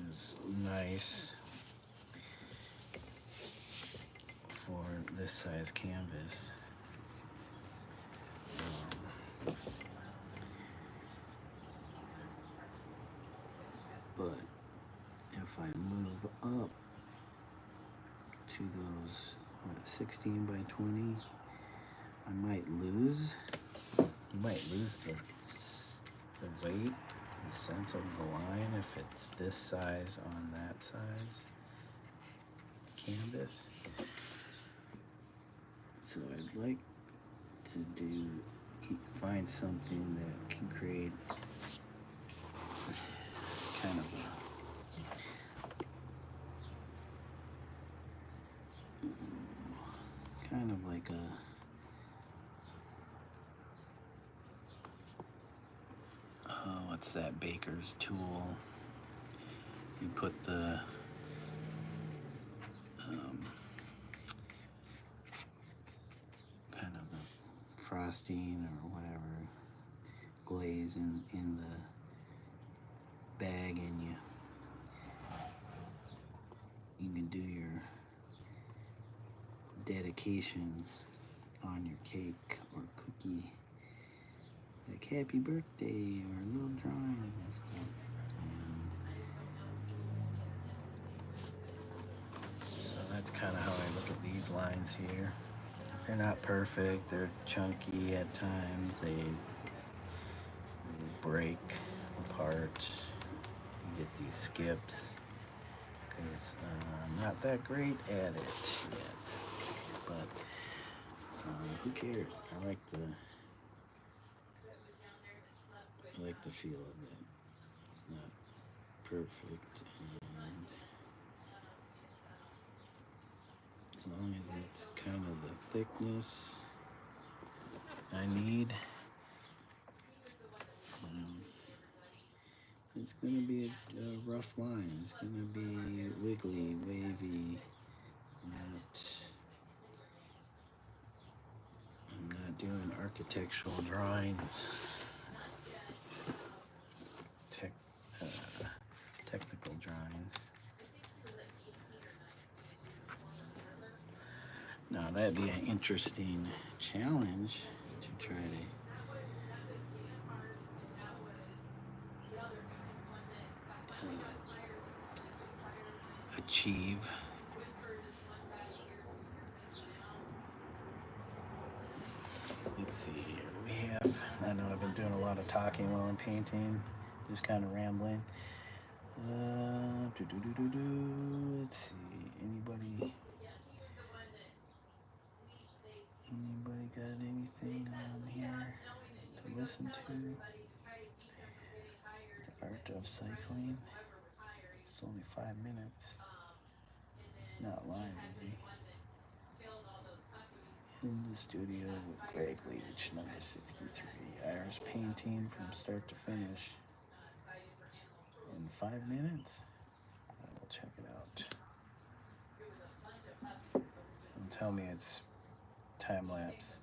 is nice for this size canvas. But if I move up to those 16 by 20, I might lose. You might lose the weight, the sense of the line if it's this size on that size canvas. So I'd like to find something that can create kind of like a what's that baker's tool? You put the kind of the frosting or whatever glaze in the bag, and you can do your dedications on your cake or cookie, like happy birthday or little drawing and stuff. So that's kind of how I look at these lines here. They're not perfect, they're chunky at times, they break apart. You get these skips because I'm not that great at it yet, but who cares? I like the feel of it. It's not perfect, and as long as it's kind of the thickness I need, it's going to be a rough line. It's going to be wiggly, wavy. I'm not doing architectural drawings, technical drawings. Now that'd be an interesting challenge to try to achieve. Let's see here. I know I've been doing a lot of talking while I'm painting, just kind of rambling. Let's see. Anybody got anything on here to listen to? The art of cycling. It's only 5 minutes. It's not live, is he? In the studio with Greg Leach, number 63. Iris painting from start to finish in 5 minutes. I will check it out. Don't tell me it's time lapse.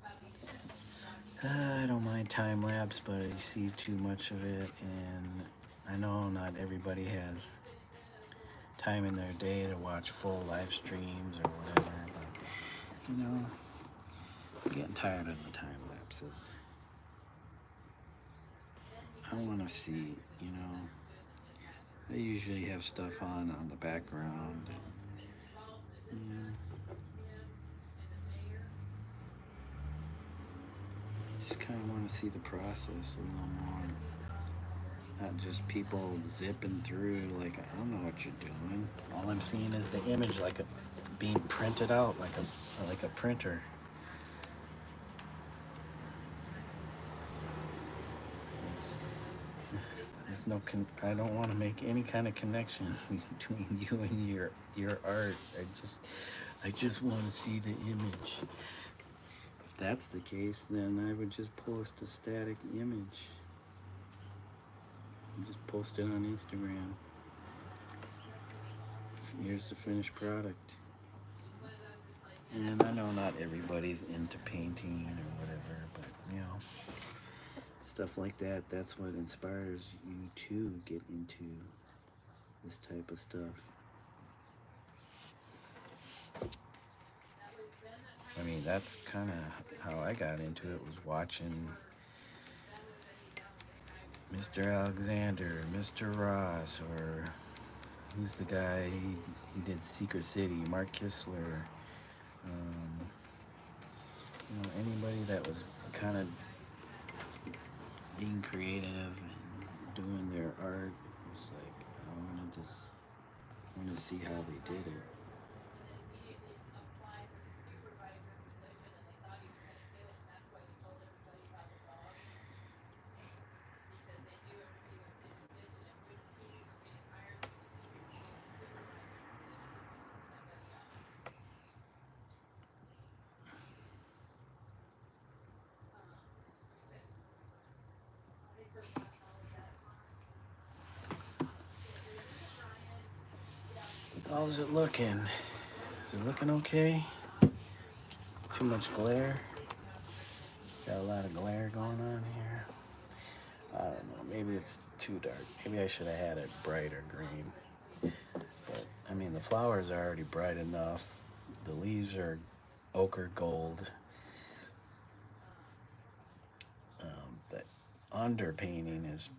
I don't mind time lapse, but I see too much of it, and I know not everybody has time in their day to watch full live streams or whatever, but I'm getting tired of the time lapses. I want to see, I usually have stuff on the background, and just kind of want to see the process a little more. Not just people zipping through like, I don't know what you're doing. All I'm seeing is the image like being printed out like a printer. there's no I don't want to make any kind of connection between you and your art. I just want to see the image. If that's the case, then I would just post a static image. Just post it on Instagram. Here's the finished product. And I know not everybody's into painting or whatever, but you know, stuff like that, that's what inspires you to get into this type of stuff. I mean, that's kind of how I got into it, was watching Mr. Alexander, Mr. Ross, or who's the guy, he did Secret City, Mark Kistler. You know, anybody that was kind of being creative and doing their art, it's like I want to see how they did it. How's it looking? Is it looking okay? Too much glare? Got a lot of glare going on here. I don't know, maybe it's too dark. Maybe I should have had it brighter green. But, I mean, the flowers are already bright enough. The leaves are ochre gold. The underpainting has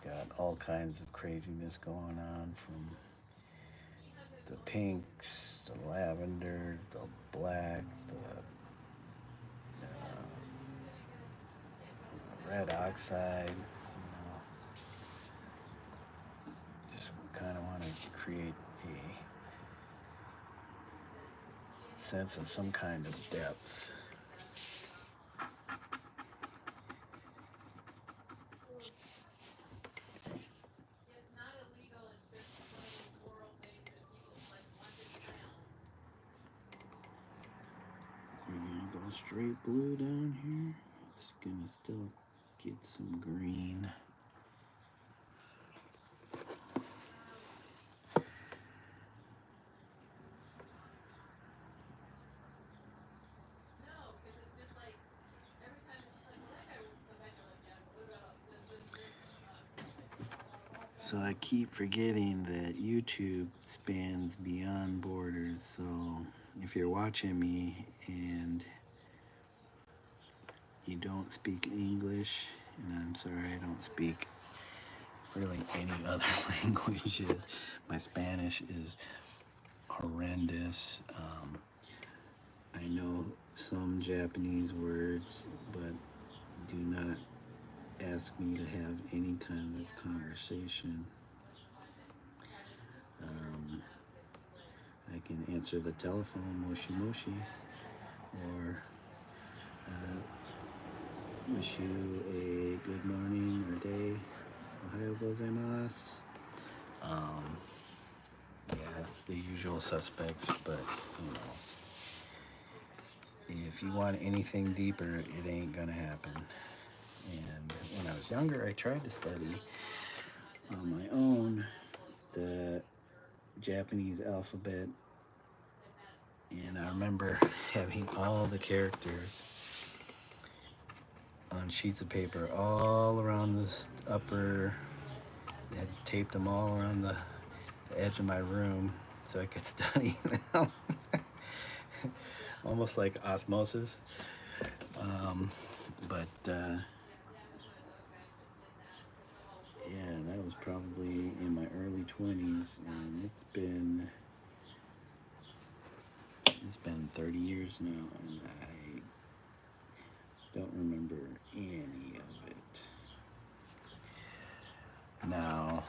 got all kinds of craziness going on, from the pinks, the lavenders, the black, the red oxide. You know, just kind of want to create a sense of some kind of depth. We're gonna go straight blue down here. It's gonna still get some green. So I keep forgetting that YouTube spans beyond borders. So if you're watching me and you don't speak English, and I'm sorry, I don't speak really any other languages. My Spanish is horrendous. I know some Japanese words, but do not ask me to have any kind of conversation. I can answer the telephone, moshi moshi, or wish you a good morning or day. Ohayou gozaimasu. Yeah, the usual suspects, but you know, if you want anything deeper, it ain't gonna happen. And when I was younger, I tried to study on my own the Japanese alphabet, and I remember having all the characters on sheets of paper all around this upper. I had taped them all around the edge of my room so I could study them. Almost like osmosis. But yeah, that was probably in my early 20s, and it's been 30 years now, and I don't remember any of it. Now,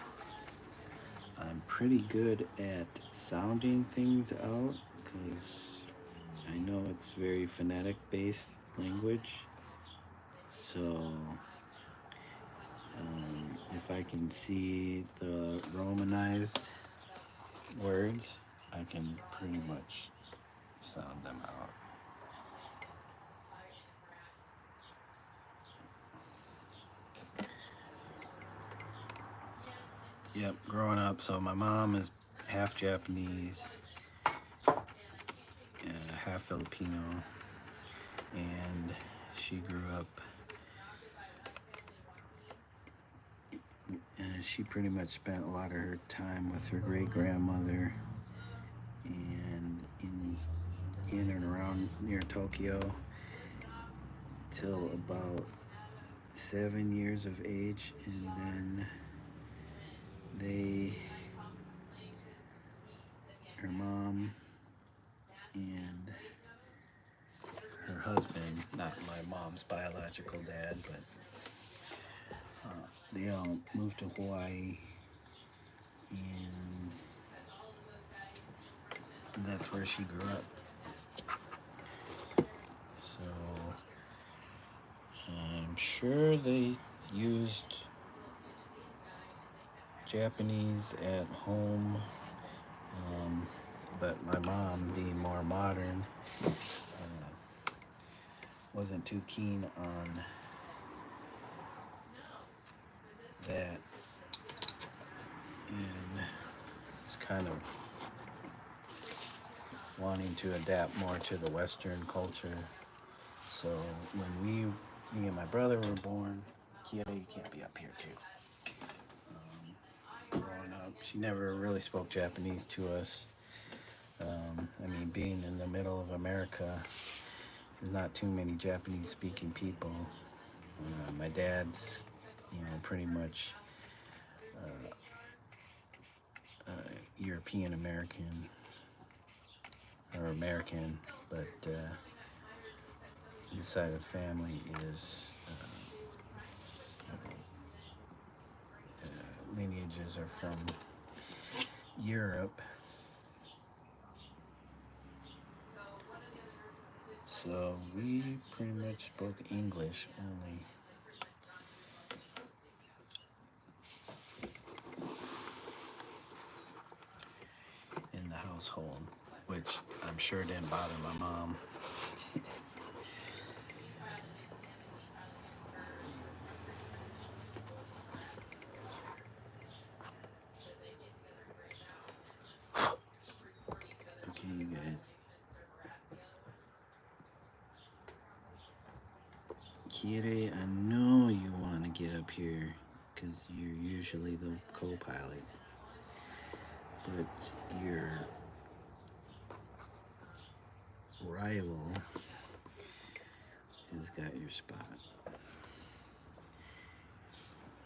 I'm pretty good at sounding things out because I know it's very phonetic based language. So if I can see the Romanized words, I can pretty much sound them out. Yep, growing up, so my mom is half Japanese, half Filipino, and she grew up, she pretty much spent a lot of her time with her great-grandmother and in and around near Tokyo till about 7 years of age, and then her mom and her husband, not my mom's biological dad, but they all moved to Hawaii, and that's where she grew up. So I'm sure they used Japanese at home, but my mom, being more modern, wasn't too keen on that, and was kind of wanting to adapt more to the Western culture. So when me and my brother were born, Kira, you can't be up here too. Growing up, she never really spoke Japanese to us. I mean, being in the middle of America, there's not too many Japanese-speaking people. My dad's, pretty much European American or American, but his side of the family is lineages are from Europe. So we pretty much spoke English only. In the household, which I'm sure didn't bother my mom. Okay, you guys. Kire, I know you want to get up here because you're usually the co-pilot, but your rival has got your spot,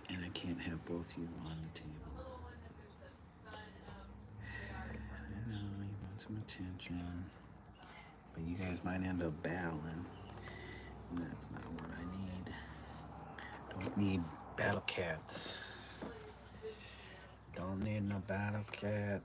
and I can't have both you on the table. I know you want some attention, but you guys might end up battling, and that's not what I need. Don't need battle cats. Don't need no battle cats.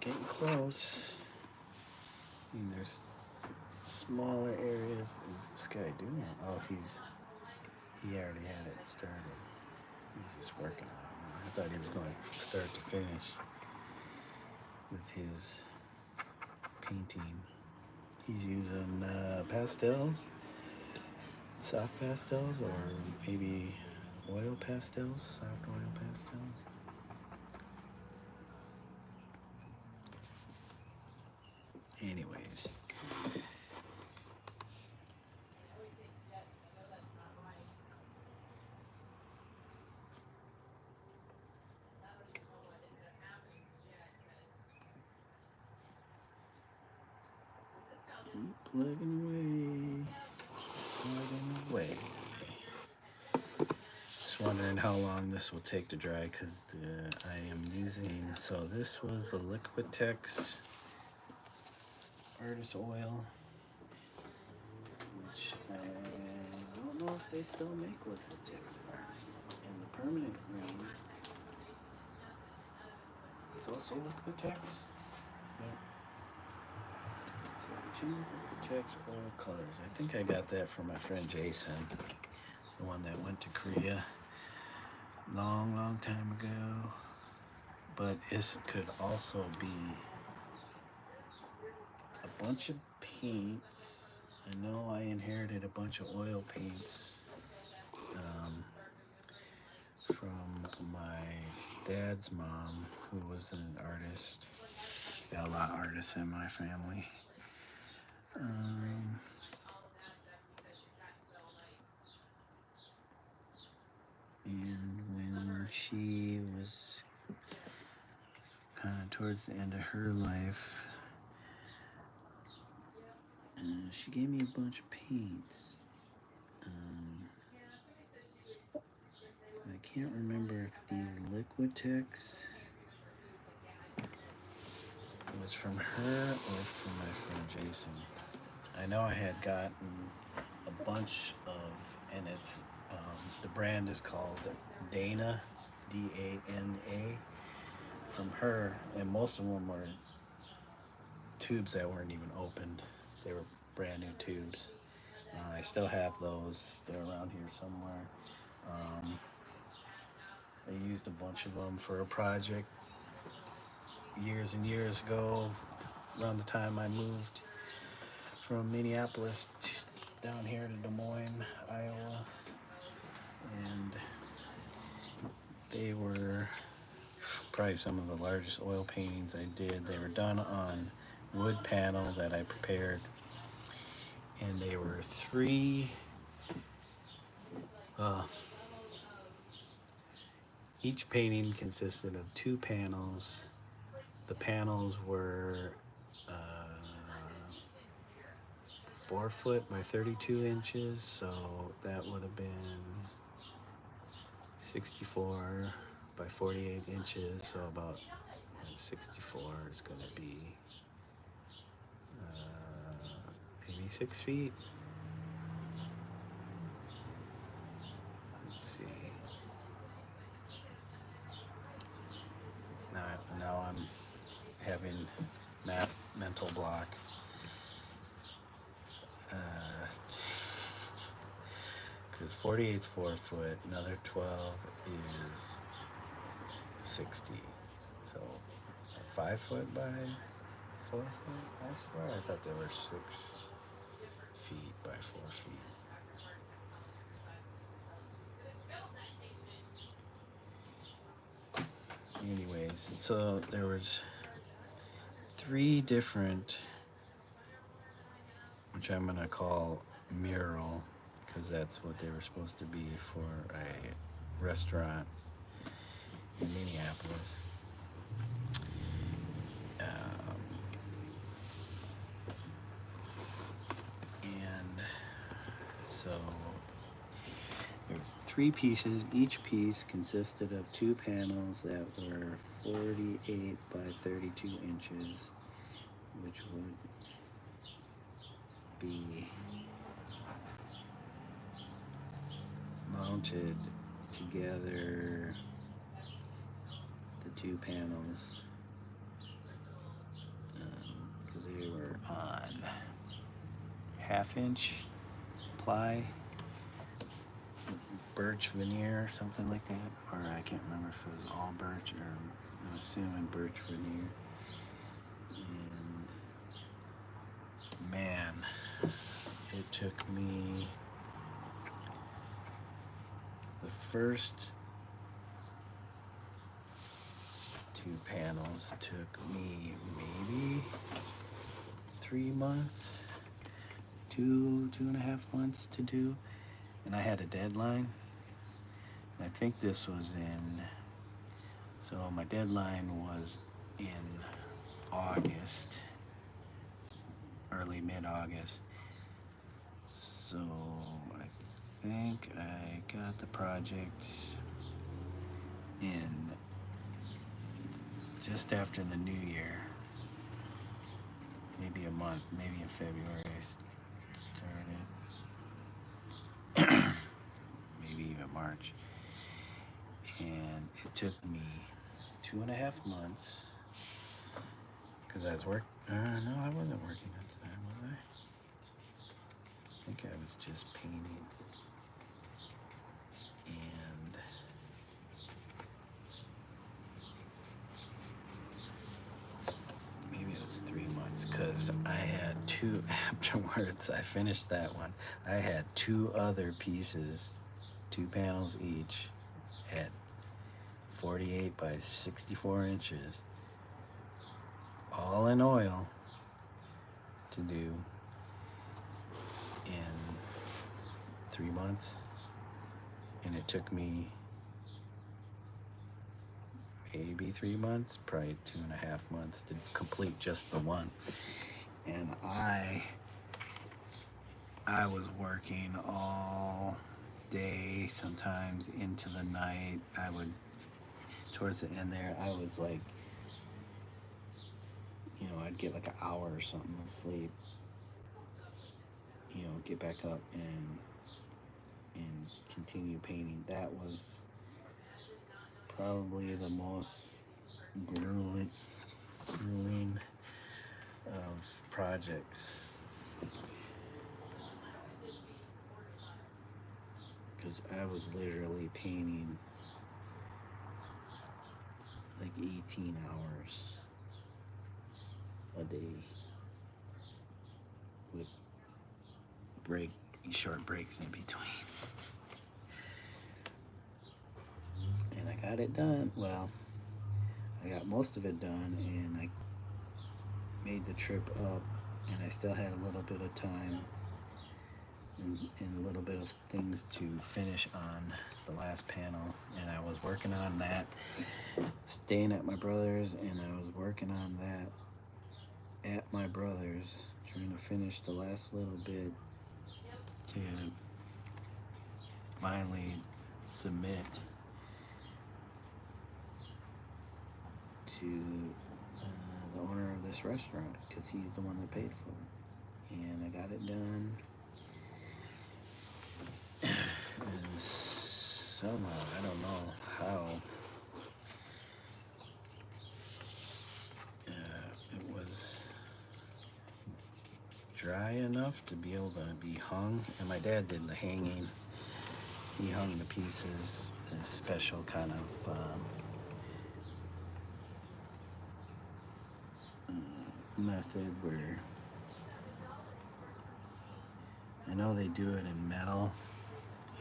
Getting close. I mean, there's smaller areas. What's this guy doing? Oh, he already had it started. He's just working on it. I thought he was going to start to finish with his painting. He's using pastels, soft pastels, or maybe oil pastels, soft oil pastels. Anyways. Keep plugging away. Just wondering how long this will take to dry because I am using, so this was the Liquitex Artist Oil, which I don't know if they still make Liquitex Artist Oil. And the permanent green, it's also Liquitex. Yep. So 2 Liquitex oil colors. I think I got that from my friend Jason, the one that went to Korea long time ago. But this could also be a bunch of paints. I know I inherited a bunch of oil paints from my dad's mom, who was an artist. Got a lot of artists in my family. And when she was kind of towards the end of her life, she gave me a bunch of paints. I can't remember if these Liquitex was from her or from my friend Jason. I know I had gotten a bunch of, and it's the brand is called Dana, D-A-N-A, from her, and most of them were tubes that weren't even opened. They were brand new tubes. I still have those. They're around here somewhere. I used a bunch of them for a project years and years ago, around the time I moved from Minneapolis down here to Des Moines, Iowa. And they were probably some of the largest oil paintings I did. They were done on wood panel that I prepared, and they were each painting consisted of 2 panels. The panels were 4 foot by 32 inches, so that would have been 64 by 48 inches, so about 64 is going to be maybe 6 feet. Let's see. Now I'm having mental block. Because 48 is 4 foot, another 12 is 60. So 5 foot by 4 foot? I swear I thought they were 6 feet by 4 feet. Anyways, so there was 3 different, which I'm gonna call mural, because that's what they were supposed to be for a restaurant in Minneapolis. And so there were 3 pieces. Each piece consisted of 2 panels that were 48 by 32 inches, which would be mounted together, the 2 panels, because they were on 1/2 inch ply, birch veneer or something like that, or I can't remember if it was all birch, or I'm assuming birch veneer. And man, it took me, the first 2 panels took me maybe 3 months, 2.5 months to do, and I had a deadline. I think this was so my deadline was in August, early mid-August. So I think I got the project in just after the new year, maybe a month, maybe in February I started, maybe even March, and it took me 2.5 months because I was no, I wasn't working at the time, was I? I think I was just painting, and maybe it was 3 months because I had two, afterwards I finished that one, I had 2 other pieces, 2 panels each at 48 by 64 inches, all in oil, to do in 3 months, and it took me maybe 3 months, probably 2.5 months to complete just the one. And I was working all day, sometimes into the night. I would, towards the end there, I was like, you know, I'd get like an hour or something of sleep, you know, get back up and continue painting. That was probably the most grueling of projects, because I was literally painting like 18 hours a day with short breaks in between. And I got it done. Well, I got most of it done, and I made the trip up, and I still had a little bit of time and a little bit of things to finish on the last panel, and I was working on that, staying at my brother's, and I was working on that at my brother's, trying to finish the last little bit to finally submit to the owner of this restaurant, because he's the one that paid for it. And I got it done, and somehow, I don't know how, it was dry enough to be able to be hung. And my dad did the hanging. He hung the pieces in a special kind of method where, I know they do it in metal.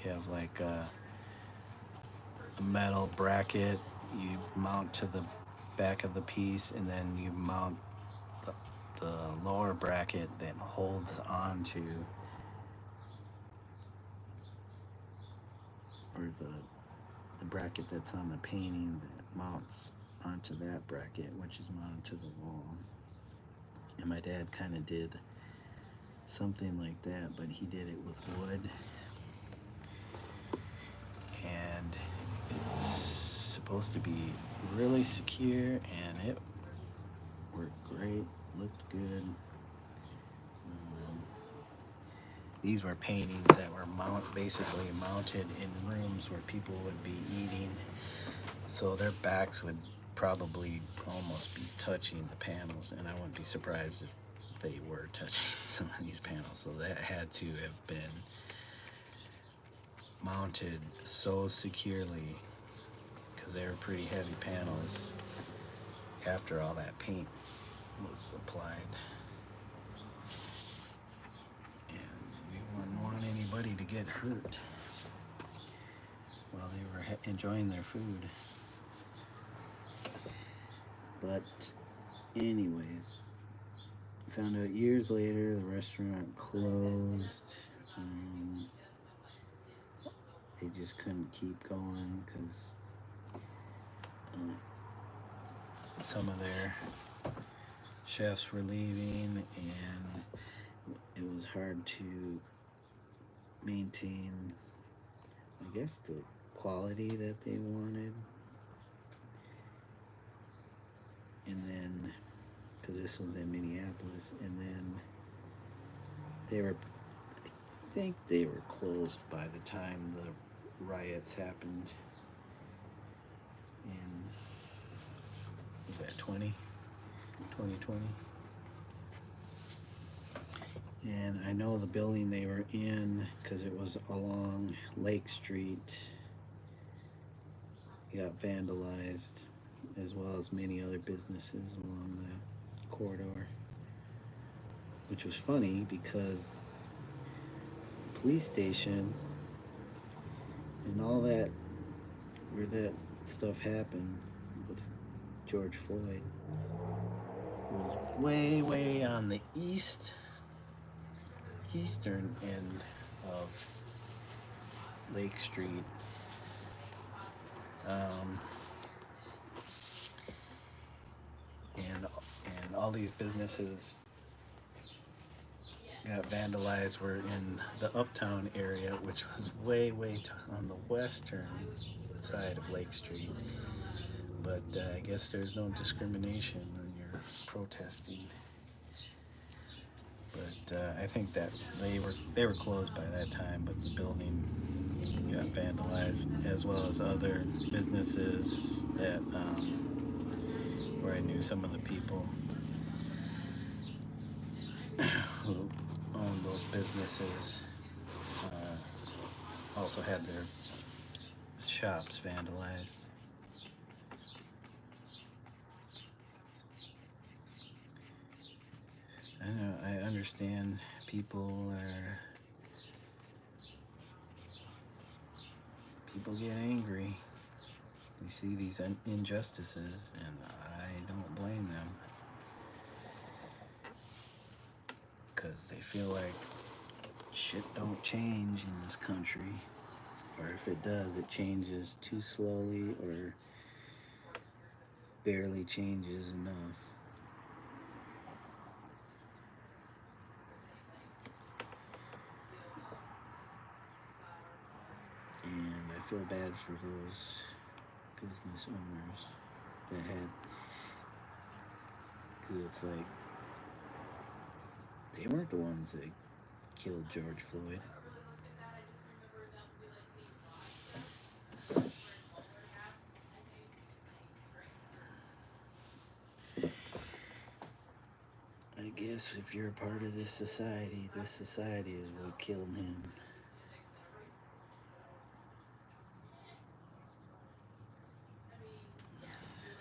You have like a metal bracket you mount to the back of the piece, and then you mount the lower bracket that holds onto, or the bracket that's on the painting that mounts onto that bracket, which is mounted to the wall. And my dad kind of did something like that, but he did it with wood, and it's supposed to be really secure, and it worked great, looked good. These were paintings that were basically mounted in rooms where people would be eating, so their backs would probably almost be touching the panels, and I wouldn't be surprised if they were touching some of these panels. So that had to have been mounted so securely, because they were pretty heavy panels after all that paint was applied. And we wouldn't want anybody to get hurt while they were enjoying their food. But anyways, found out years later the restaurant closed. They just couldn't keep going because some of their chefs were leaving, and it was hard to maintain, I guess, the quality that they wanted. And then, because this was in Minneapolis, and then they were, I think they were closed by the time the riots happened in, was that 2020? And I know the building they were in, because it was along Lake Street, got vandalized, as well as many other businesses along the corridor. Which was funny because the police station and all that, where that stuff happened with George Floyd, was way on the eastern end of Lake Street. And all these businesses got vandalized were in the uptown area, which was way on the western side of Lake Street. But I guess there's no discrimination when you're protesting. But I think that they were closed by that time, but the building got vandalized, as well as other businesses that where I knew some of the people who owned those businesses also had their shops vandalized. I know, I understand people get angry. They see these injustices, and I don't blame them, because they feel like shit don't change in this country, or if it does, it changes too slowly or barely changes enough. And I feel bad for those business owners that had, because it's like they weren't the ones that killed George Floyd. I guess if you're a part of this society is what killed him.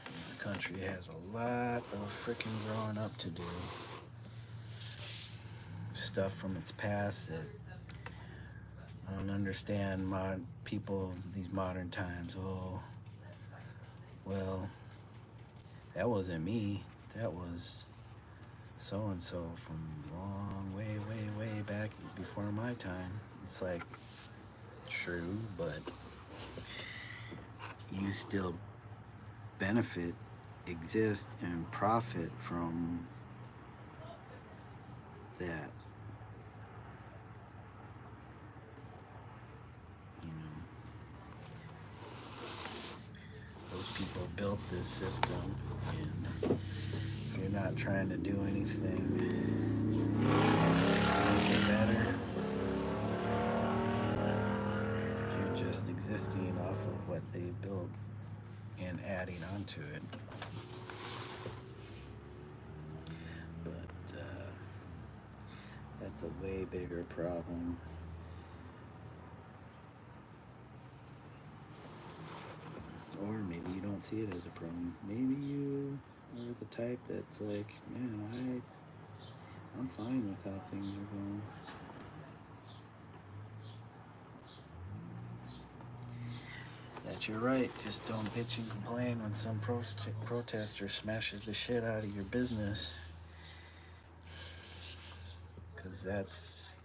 This country has a lot of freaking growing up to do. Stuff from its past that I don't understand people of these modern times. Oh, well, that wasn't me. That was so-and-so from long, way back before my time. It's like, true, but you still benefit, exist, and profit from that. You know, those people built this system, and if you're not trying to do anything to make it better, you're just existing off of what they built and adding onto it. But that's a way bigger problem. Or maybe you don't see it as a problem. Maybe you are the type that's like, man, I'm fine with how things are going. That you're right. Just don't bitch and complain when some protester smashes the shit out of your business. Because that's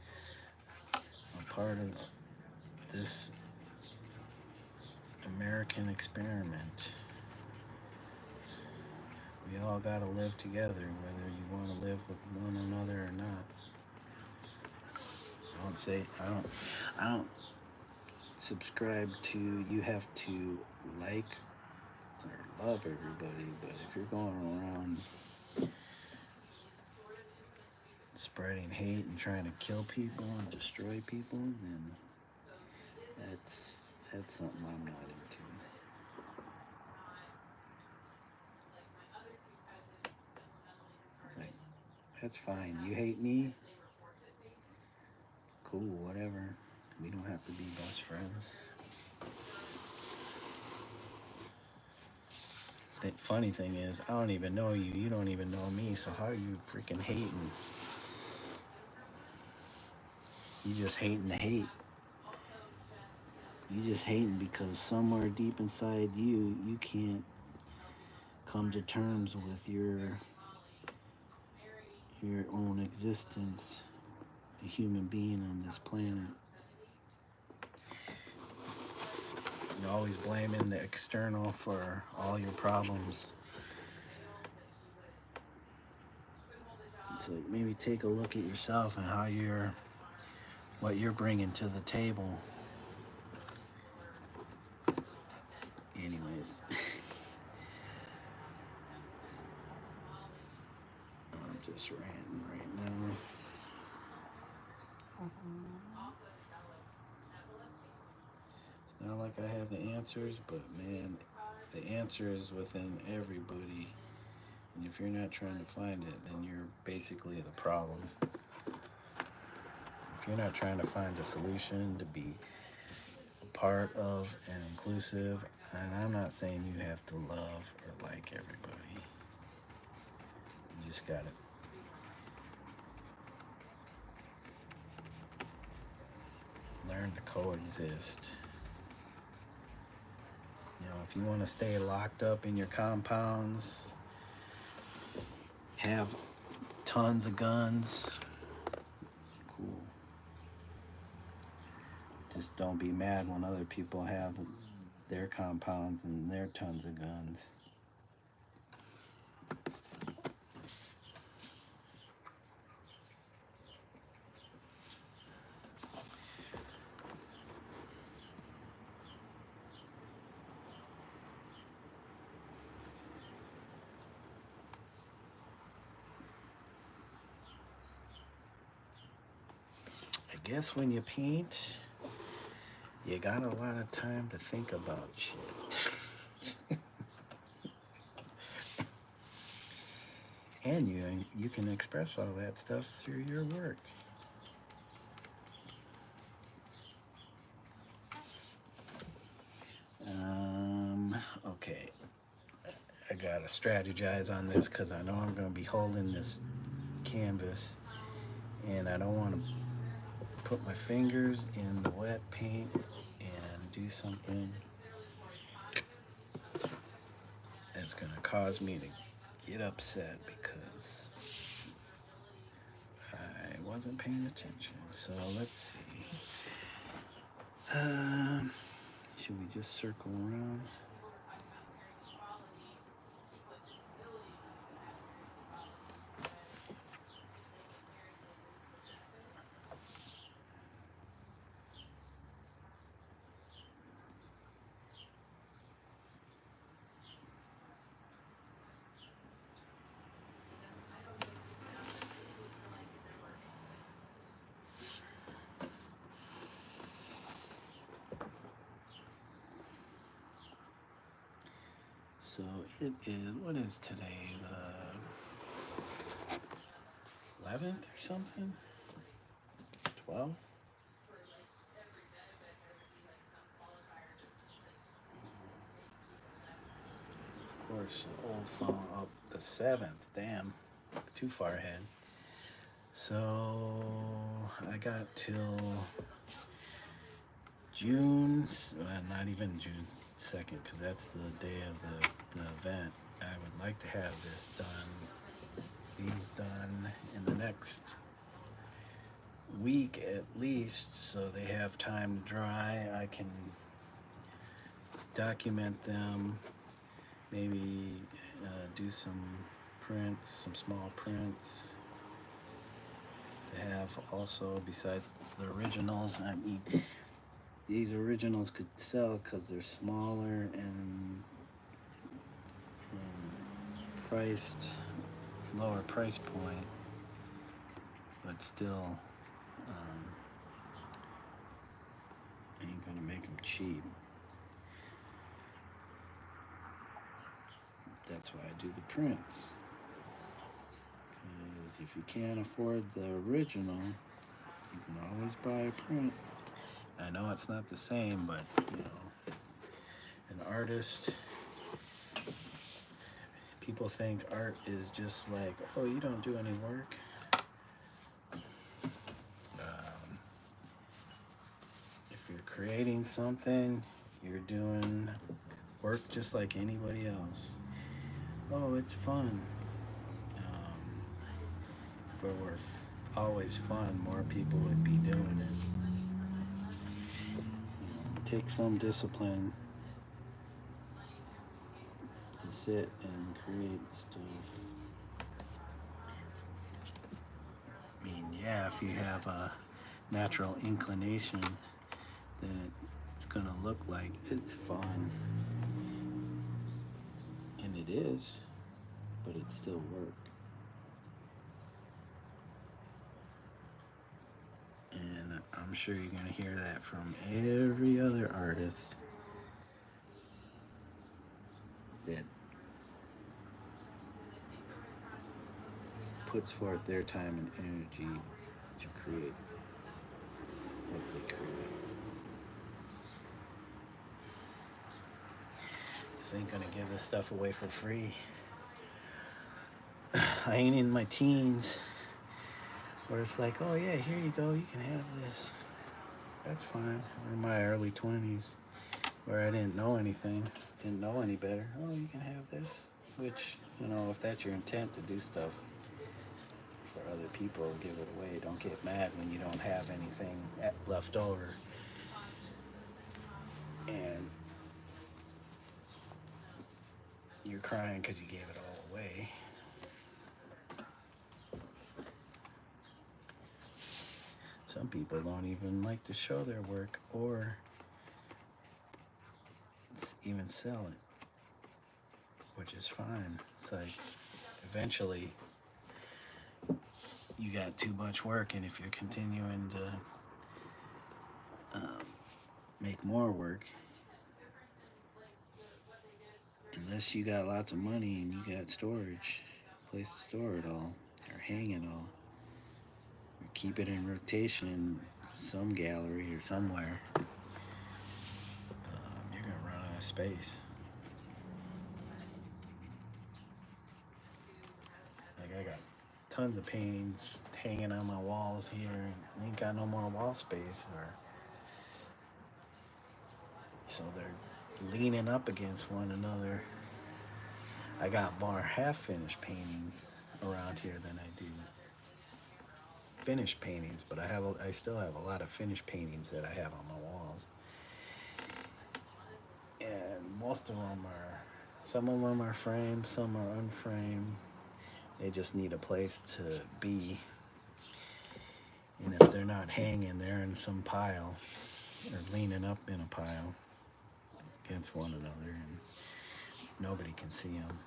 a part of this American experiment, We all gotta live together, whether you want to live with one another or not. I don't subscribe to you have to like or love everybody, but if you're going around spreading hate and trying to kill people and destroy people, then that's something I'm not into. It's like, that's fine. You hate me? Cool, whatever. We don't have to be best friends. The funny thing is, I don't even know you. You don't even know me. So how are you freaking hating? You just hating the hate. You just hating because somewhere deep inside you, you can't come to terms with your own existence, a human being on this planet. You're always blaming the external for all your problems. It's like maybe take a look at yourself and what you're bringing to the table. Anyways, I'm just ranting right now. It's not like I have the answers, but man, the answer is within everybody. And if you're not trying to find it, then you're basically the problem. If you're not trying to find a solution to be a part of and inclusive, and I'm not saying you have to love or like everybody. You just gotta learn to coexist. You know, if you want to stay locked up in your compounds, have tons of guns, cool. Just don't be mad when other people have their compounds and their tons of guns. I guess when you paint, you got a lot of time to think about shit. And you can express all that stuff through your work. Okay. I gotta strategize on this because I know I'm gonna be holding this canvas and I don't want to put my fingers in the wet paint and do something that's gonna cause me to get upset because I wasn't paying attention. So let's see. Should we just circle around? So it is, what is today? The 11th or something? 12th? Of course, old phone up the 7th. Damn, too far ahead. So I got till June, not even June 2nd, because that's the day of the event. I would like to have these done in the next week at least, so they have time to dry. I can document them, maybe do some prints, some small prints to have also besides the originals. I mean, these originals could sell because they're smaller and priced lower price point, but still ain't gonna make them cheap. That's why I do the prints. Because if you can't afford the original, you can always buy a print. I know it's not the same, but you know, an artist, people think art is just like, oh, you don't do any work. If you're creating something, you're doing work just like anybody else. Oh, it's fun. If it were always fun, more people would be doing it. Take some discipline to sit and create stuff. I mean, yeah, if you have a natural inclination, then it's gonna look like it's fun. And it is, but it's still work. And I'm sure you're gonna hear that from every other artist that puts forth their time and energy to create what they create. Just ain't gonna give this stuff away for free. I ain't in my teens where it's like, oh yeah, here you go, you can have this. That's fine. Or in my early 20s where I didn't know anything, didn't know any better. Oh, you can have this. Which, you know, if that's your intent to do stuff for other people, give it away. Don't get mad when you don't have anything left over. And you're crying because you gave it all away. Some people don't even like to show their work or even sell it, which is fine. It's like eventually you got too much work, and if you're continuing to make more work, unless you got lots of money and you got storage, place to store it all, or hang it all, or keep it in rotation in some gallery or somewhere, you're gonna run out of space. Like I got tons of paintings hanging on my walls here, and ain't got no more wall space, or so they're leaning up against one another. I got more half-finished paintings around here than I do finished paintings, but I still have a lot of finished paintings that I have on my walls. And most of them some of them are framed, some are unframed. They just need a place to be. And if they're not hanging, they're in some pile or leaning up in a pile against one another, and nobody can see them.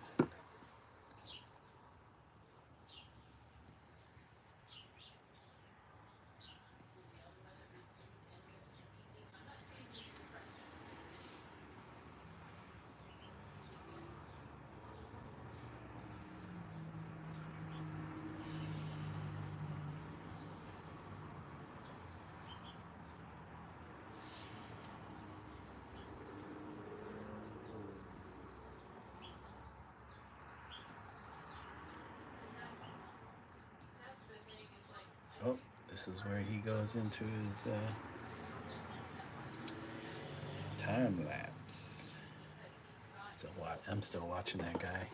Oh, this is where he goes into his time lapse. I'm still watching that guy.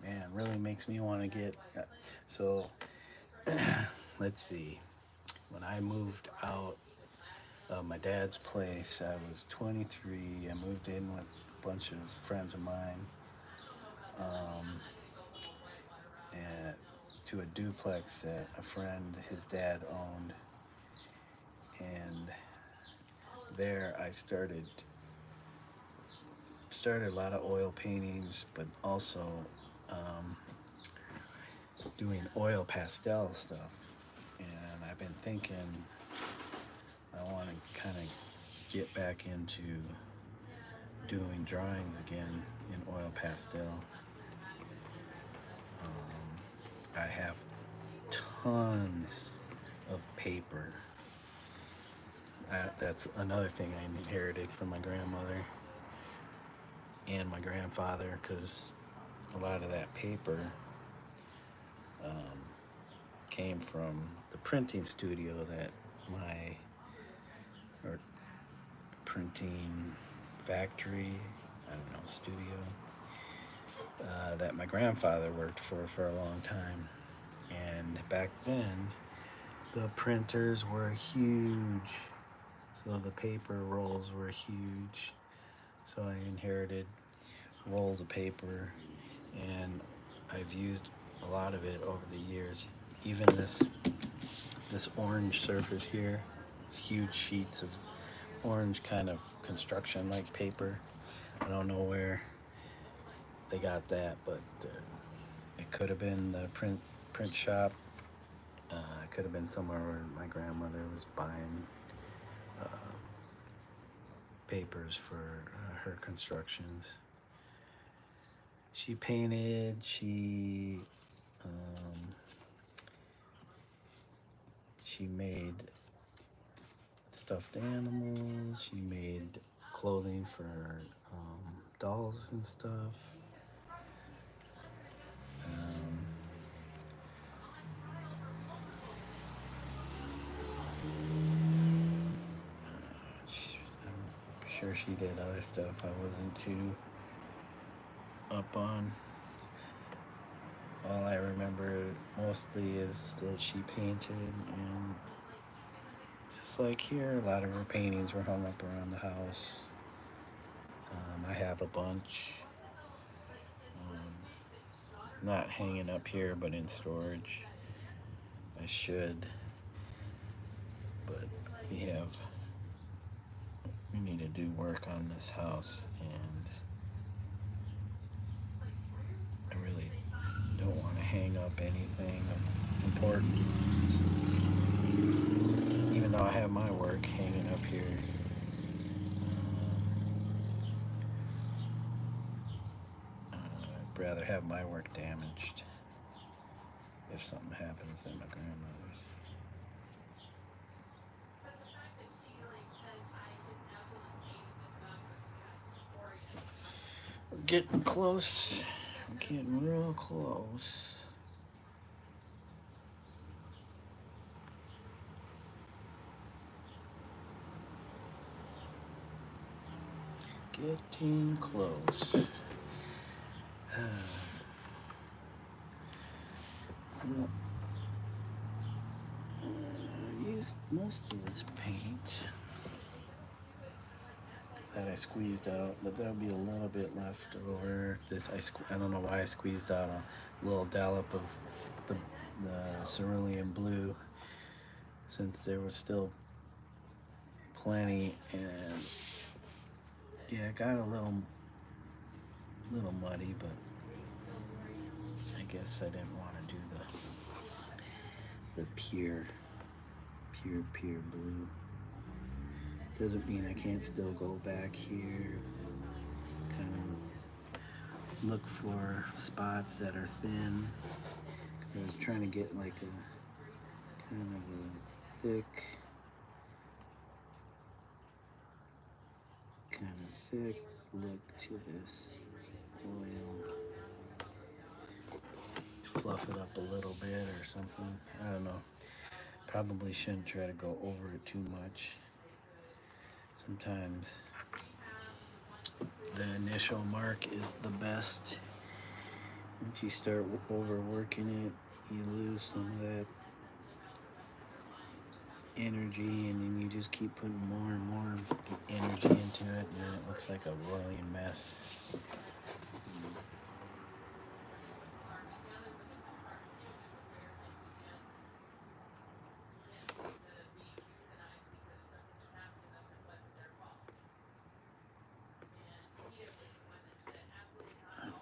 Man, really makes me want to get. So, let's see. When I moved out my dad's place. I was 23. I moved in with a bunch of friends of mine, um, and to a duplex that a friend, his dad owned. And there I started a lot of oil paintings, but also um, doing oil pastel stuff. And I've been thinking I want to kind of get back into doing drawings again in oil pastel. I have tons of paper. That's another thing I inherited from my grandmother and my grandfather, because a lot of that paper um, came from the printing studio that my, or printing factory, I don't know, studio, that my grandfather worked for a long time. And back then, the printers were huge, so the paper rolls were huge. So I inherited rolls of paper, and I've used a lot of it over the years. Even this orange surface here, it's huge sheets of orange kind of construction like paper. I don't know where they got that, but it could have been the print shop. It could have been somewhere where my grandmother was buying uh, papers for her constructions. She painted. Um, she made stuffed animals. She made clothing for dolls and stuff. Um, I'm sure she did other stuff I wasn't too up on. All I remember mostly is that she painted, and just like here, a lot of her paintings were hung up around the house. I have a bunch, not hanging up here, but in storage. I should, but we need to do work on this house, and I really don't want to hang up anything of importance, even though I have my work hanging up here. I'd rather have my work damaged if something happens than my grandmother's. We're getting close. We're getting real close. Getting close. Well, I used most of this paint that I squeezed out, but there'll be a little bit left over. I don't know why I squeezed out a little dollop of the cerulean blue, since there was still plenty, and yeah, it got a little muddy, but I guess I didn't want to do the pure blue. Doesn't mean I can't still go back here, kind of look for spots that are thin. I was trying to get like a kind of a thick look to this oil. Fluff it up a little bit or something. I don't know. Probably shouldn't try to go over it too much. Sometimes the initial mark is the best. Once you start overworking it, you lose some of that energy, and then you just keep putting more and more energy into it, and then it looks like a roiling mess.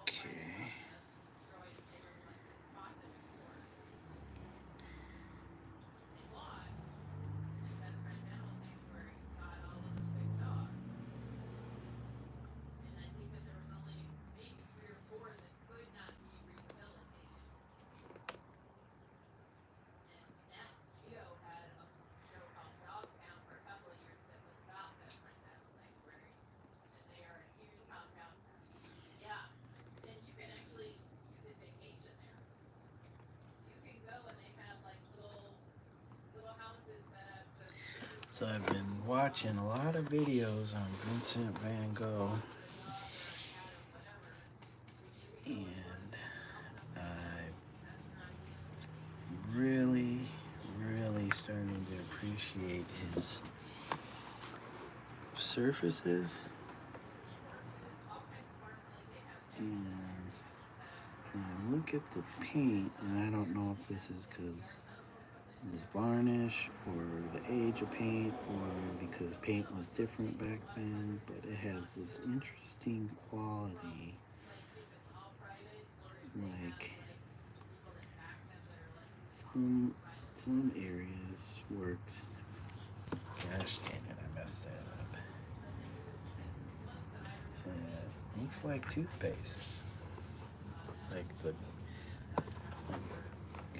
Okay. So I've been watching a lot of videos on Vincent van Gogh, and I'm really, really starting to appreciate his surfaces. And when I look at the paint, and I don't know if this is because there's varnish or the age of paint or because paint was different back then, but it has this interesting quality. Like some areas works. Gosh dang it, I messed that up. Looks like toothpaste. Like the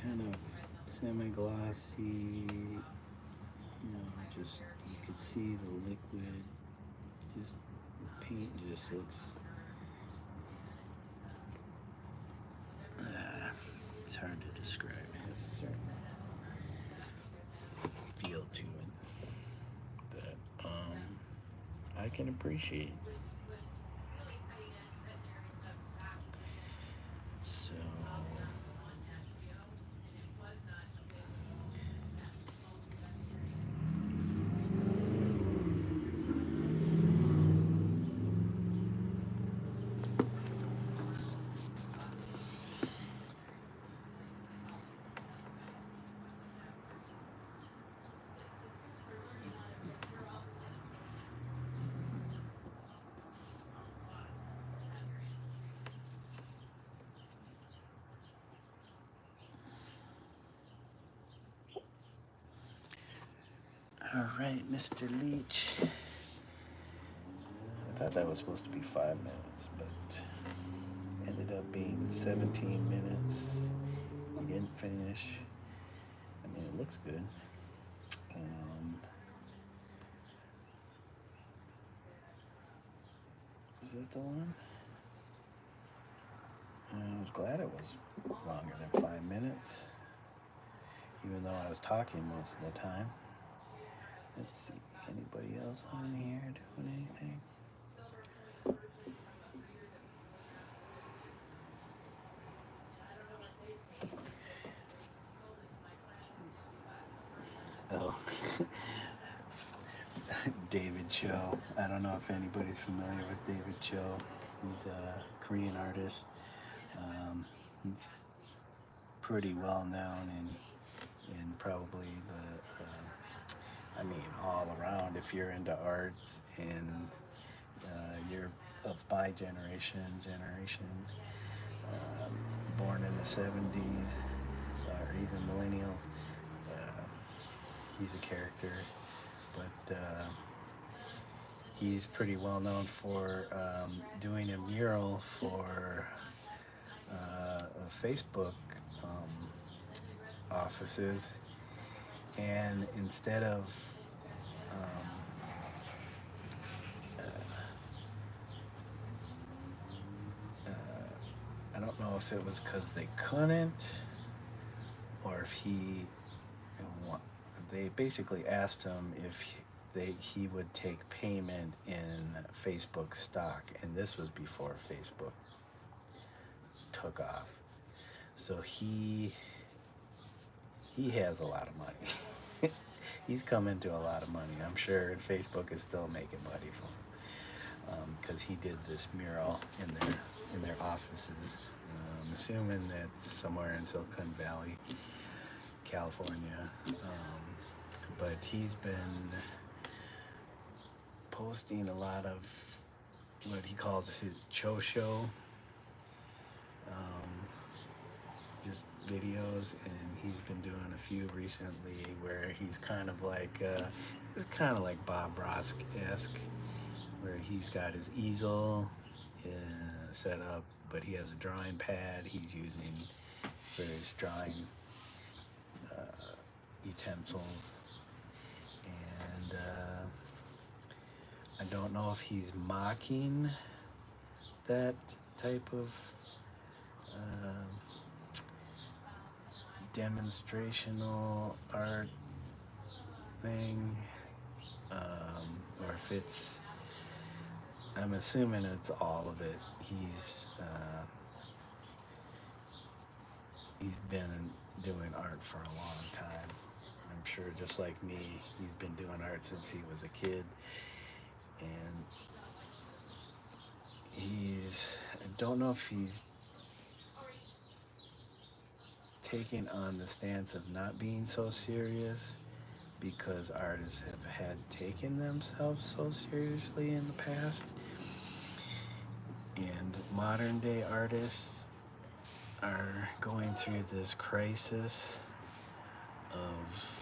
kind of semi-glossy, just you could see the liquid. Just the paint just looks. It's hard to describe. It has a certain feel to it that I can appreciate. So all right, Mr. Leach. I thought that was supposed to be 5 minutes, but ended up being 17 minutes. He didn't finish. I mean, it looks good. Was that the one? I was glad it was longer than 5 minutes, even though I was talking most of the time. Let's see, anybody else on here doing anything? Oh, David Cho. I don't know if anybody's familiar with David Cho. He's a Korean artist. He's pretty well known in probably I mean, all around. If you're into arts and you're of my generation, born in the 70s, or even millennials, he's a character, but he's pretty well known for doing a mural for Facebook offices, and instead of I don't know if it was because they couldn't, or if they basically asked him if he would take payment in Facebook stock, and this was before Facebook took off. So he has a lot of money. he's come into a lot of money. I'm sure Facebook is still making money for him because he did this mural in their offices. I'm assuming that's somewhere in Silicon Valley, California. But he's been posting a lot of what he calls his show, just videos, and he's been doing a few recently where he's kind of like it's kind of like Bob Ross-esque, where he's got his easel set up, but he has a drawing pad he's using for his drawing utensils, and I don't know if he's mocking that type of demonstrational art thing, or if it's, I'm assuming it's all of it. He's been doing art for a long time. I'm sure just like me, he's been doing art since he was a kid. And I don't know if he's taking on the stance of not being so serious because artists have had taken themselves so seriously in the past. And modern day artists are going through this crisis of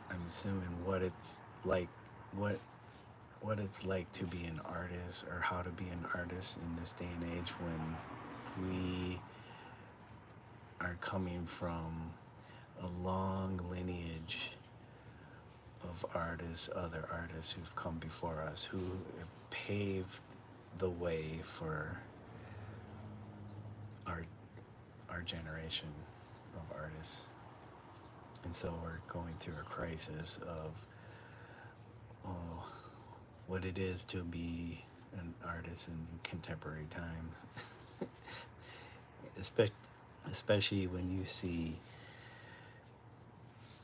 I'm assuming what it's like what it's like to be an artist, or how to be an artist in this day and age when we are coming from a long lineage of artists, other artists who've come before us, who have paved the way for our generation of artists. And so we're going through a crisis of what it is to be an artist in contemporary times. Especially when you see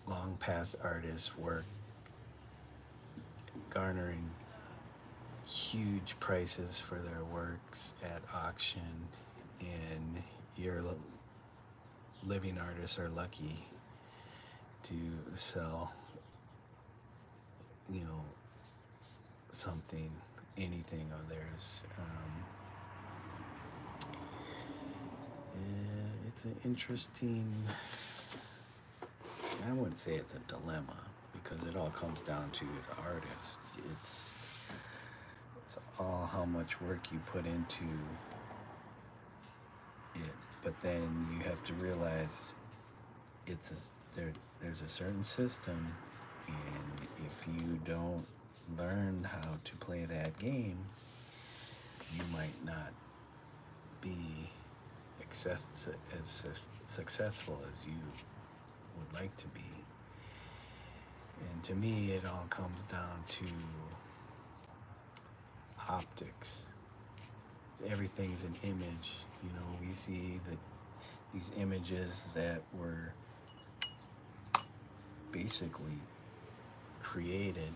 long past artists' work garnering huge prices for their works at auction, and your living artists are lucky to sell, something, anything of theirs. It's an interesting, I wouldn't say it's a dilemma, because it all comes down to the artist. It's all how much work you put into it, but then you have to realize there's a certain system, and if you don't learn how to play that game, you might not be as successful as you would like to be. And to me, it all comes down to optics. Everything's an image. We see that these images that were basically created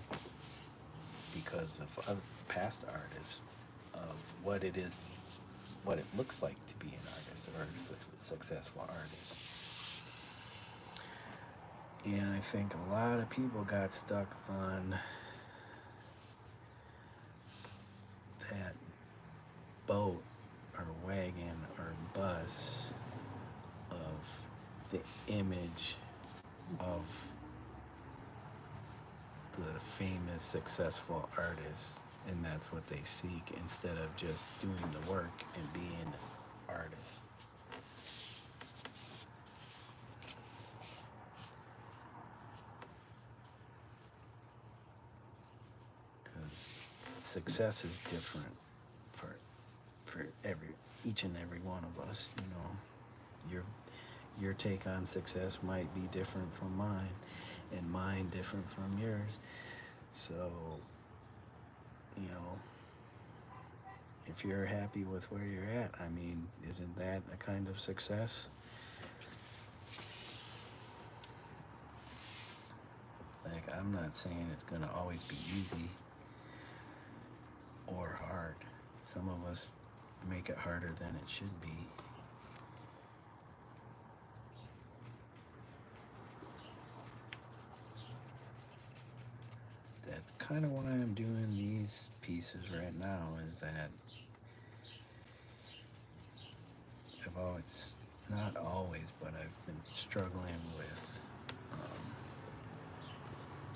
because of other past artists, of what it looks like to be an artist or a successful artist. And I think a lot of people got stuck on that boat or wagon or bus of the image of the famous successful artist, and that's what they seek, instead of just doing the work and being artists. Because success is different for each and every one of us. Your take on success might be different from mine, and mine different from yours. So, if you're happy with where you're at, isn't that a kind of success? I'm not saying it's going to always be easy or hard. Some of us make it harder than it should be. That's kind of why I'm doing these pieces right now, is that I've always, not always, but I've been struggling with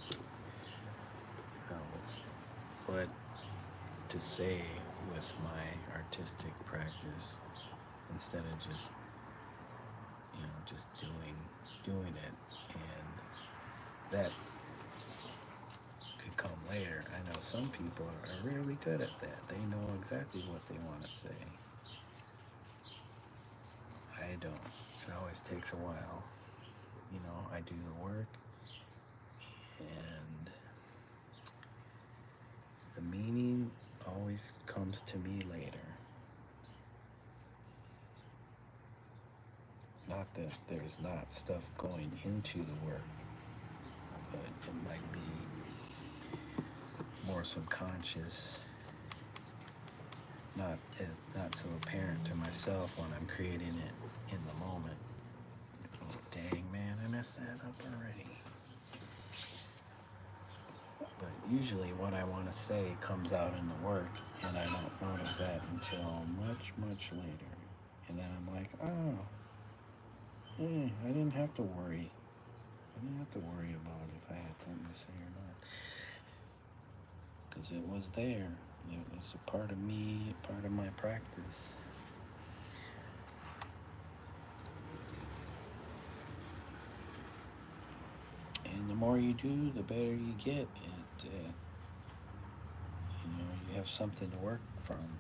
you know, what to say with my artistic practice, instead of just, you know, just doing it. And that could come later. I know some people are really good at that. They know exactly what they want to say. I don't. It always takes a while. You know, I do the work, and the meaning always comes to me later. Not that there's not stuff going into the work, but it might be more subconscious, not so apparent to myself when I'm creating it in the moment. Oh, dang, man, I messed that up already. But usually what I want to say comes out in the work, and I don't notice that until much, much later. And then I'm like, oh, I didn't have to worry. I didn't have to worry about if I had something to say or not. Because it was there. It was a part of me, a part of my practice. And the more you do, the better you get. You know, you have something to work from.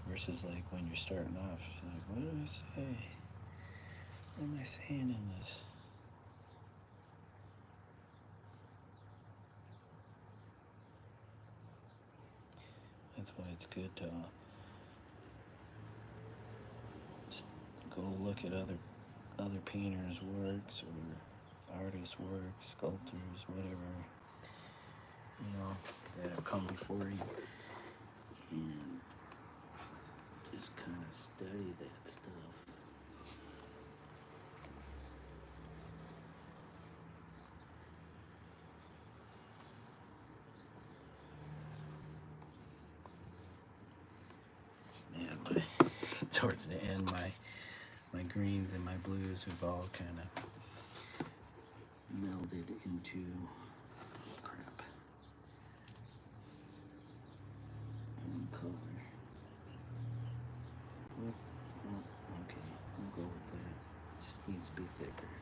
Versus like when you're starting off, you're like, what do I say? What am I saying in this? That's why it's good to go look at other painters' works or artists' works, sculptors, whatever, you know, that have come before you, and just kind of study that stuff. Yeah, towards the end, my greens and my blues have all kind of melded into, oh crap, one color. Okay, we'll go with that. It just needs to be thicker.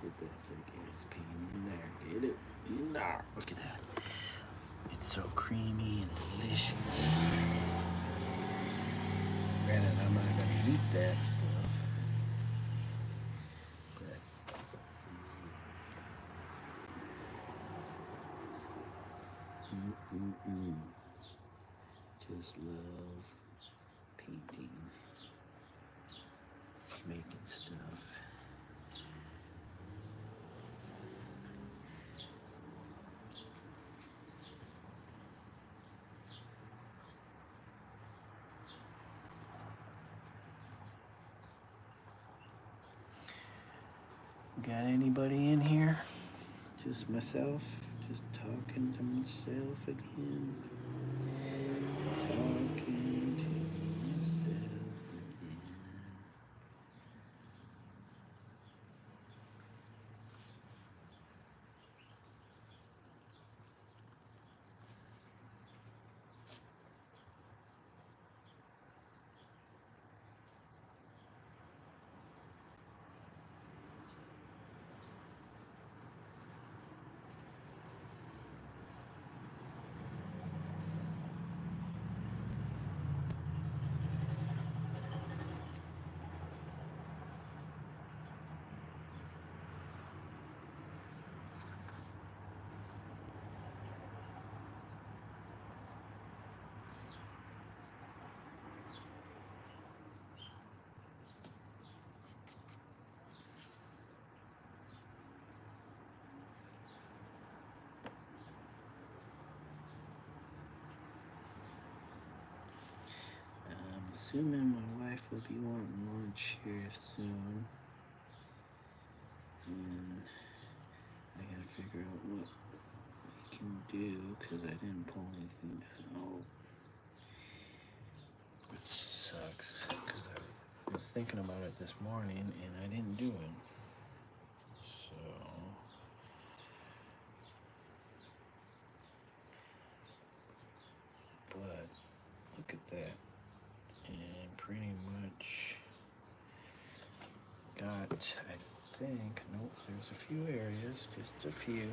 Get that thick ass paint in there. Get it in there. Look at that. It's so creamy and delicious. Granted, I'm not gonna eat that stuff, but just love painting, making stuff. Got anybody in here? Just myself? Just talking to myself again? Talking to myself again. assuming my wife will be wanting lunch here soon. And I gotta figure out what we can do because I didn't pull anything out. Which sucks because I was thinking about it this morning and I didn't do it. So but look at that. And pretty much got, I think, nope, there's a few areas, just a few,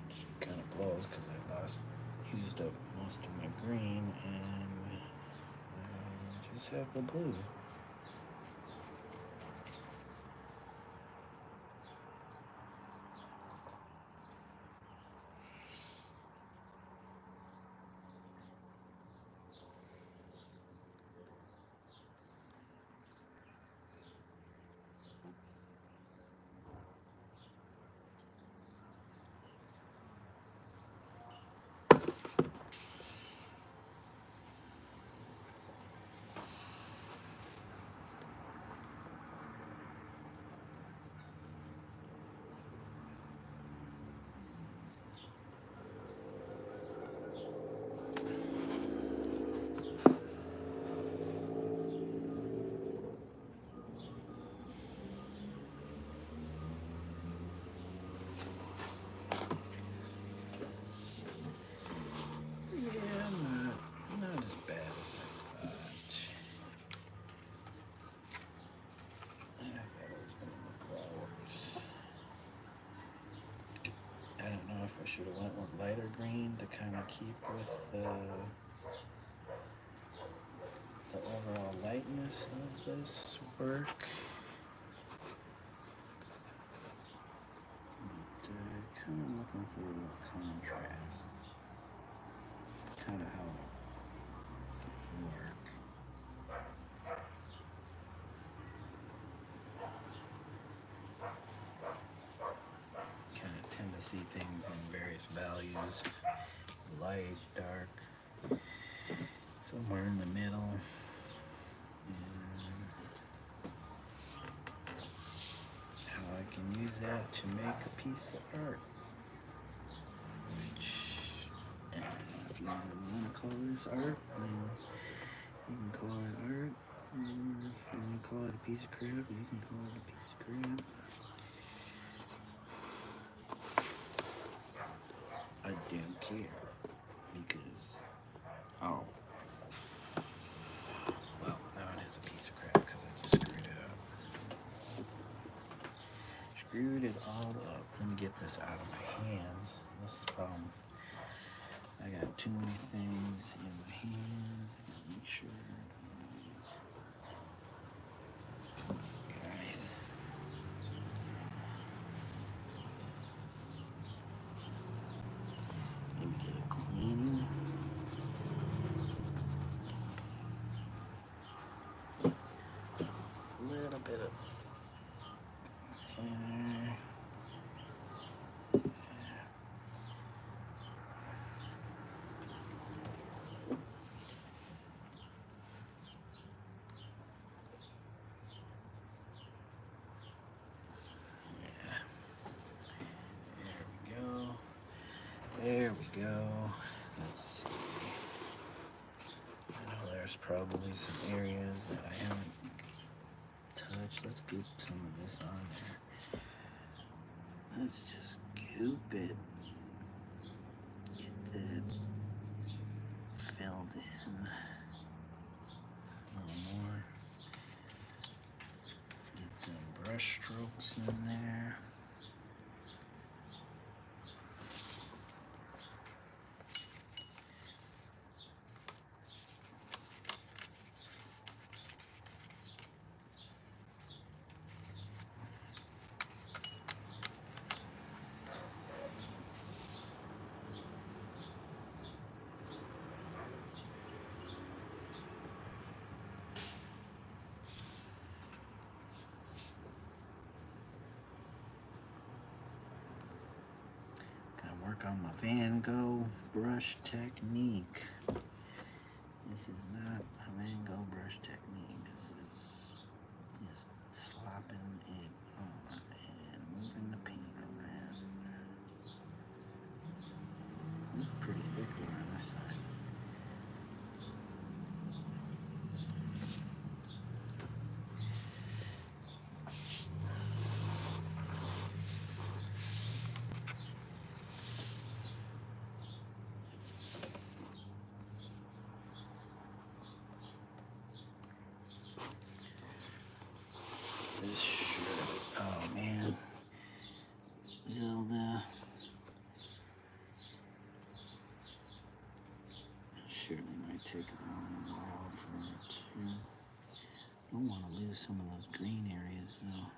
which kind of blows because I used up most of my green and I just have the blue. I should have went with lighter green to kind of keep with the overall lightness of this work. But kind of looking for a little contrast. Kind of how it work. Kind of tend to see things in various values. Light, dark, somewhere in the middle. And how I can use that to make a piece of art. Which, if you want to call this art, then you can call it art. Or if you want to call it a piece of crap, you can call it a piece of crap. I don't care. Because, oh. Well, now it is a piece of crap because I just screwed it up. Screwed it all up. Let me get this out of my hands. This is the problem. I got too many things in my hands. I gotta make sure. Guys. Maybe get it clean. A little bit of there we go. Let's see. I know there's probably some areas that I haven't touched. Let's goop some of this on there. Let's just goop it. Get that filled in a little more. Get them brush strokes in there. work on my Van Gogh brush technique. This is not a Van Gogh brush technique. This is just slopping it on and moving the paint around. This is pretty thick around this side. This surely, oh man, Zelda, surely might take a while for it to. Don't want to lose some of those green areas though.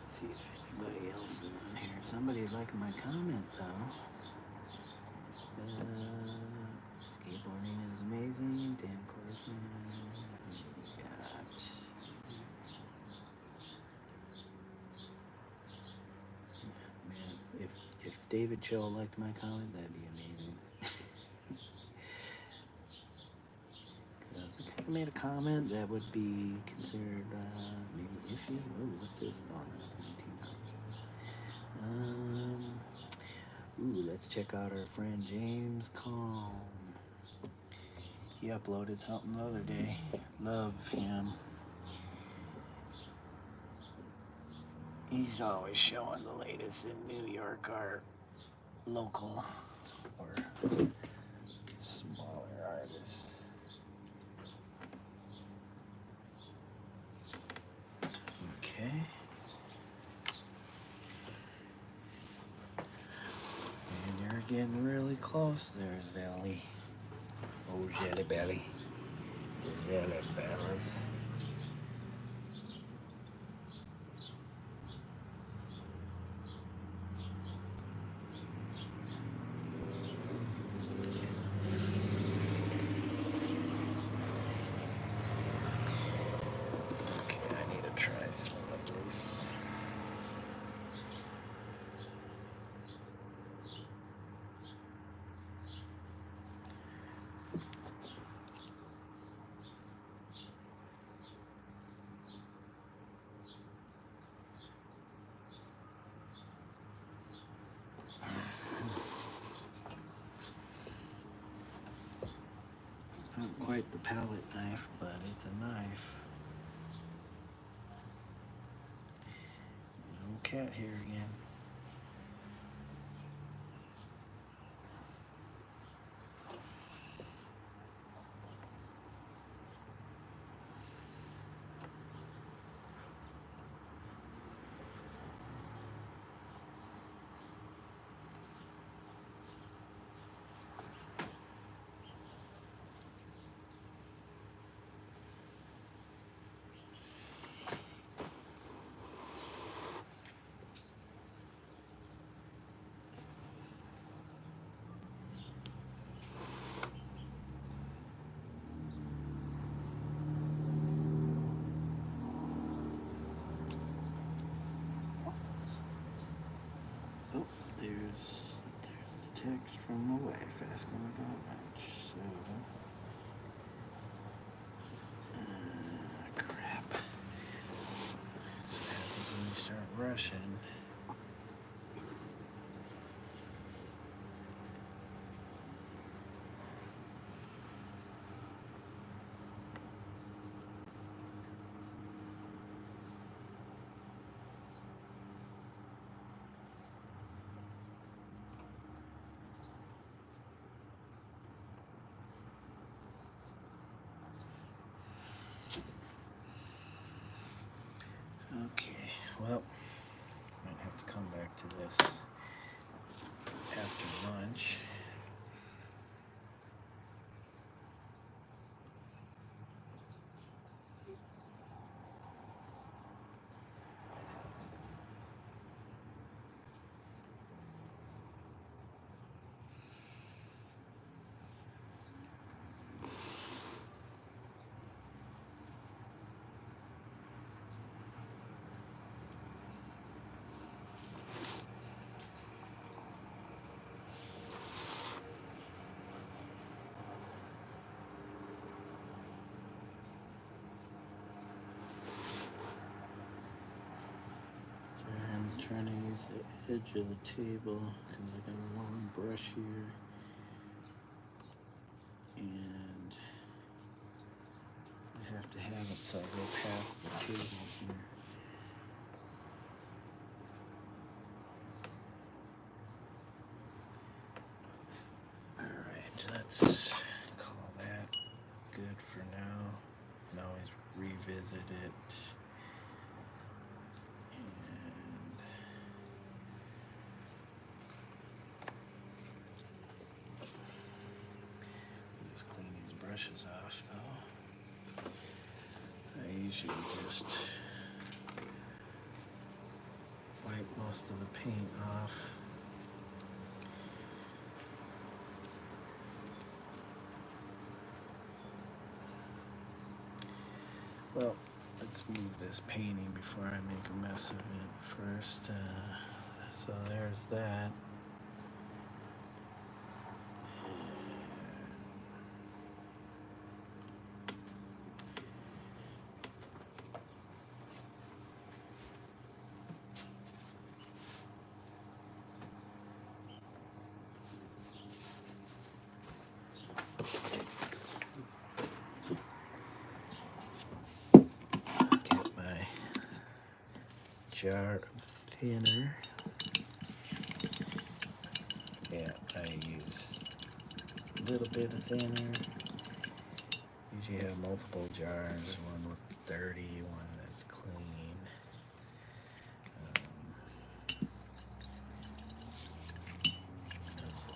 See if anybody else is on here. Somebody liked my comment though. Skateboarding is amazing. Dan Corcoran. What do we got? Man, if David Cho liked my comment, that'd be amazing. Because I made a comment that would be considered maybe iffy. Oh, what's this? Oh, no, it's $19. Ooh, let's check out our friend James Calm. He uploaded something the other day. Love him. He's always showing the latest in New York art, local or smaller artists. Okay. And you're getting really close there, Zelly. Oh, Jelly Belly. Jelly Bellas. Okay, I need to try some of this. Not quite the palette knife, but it's a knife. Little cat here again. Oh, there's the text from my wife asking about lunch. So, crap. That's what happens when you start rushing. Okay, well, might have to come back to this after lunch. trying to use the edge of the table because I got a long brush here, and I have to have it so I go past the table here. Alright, let's call that good for now. You can always revisit it. Just clean these brushes off though. I usually just wipe most of the paint off. Well, let's move this painting before I make a mess of it first. So there's that. Get my jar of thinner. Yeah, I use a little bit of thinner. Usually have multiple jars, one with dirty, one that's clean.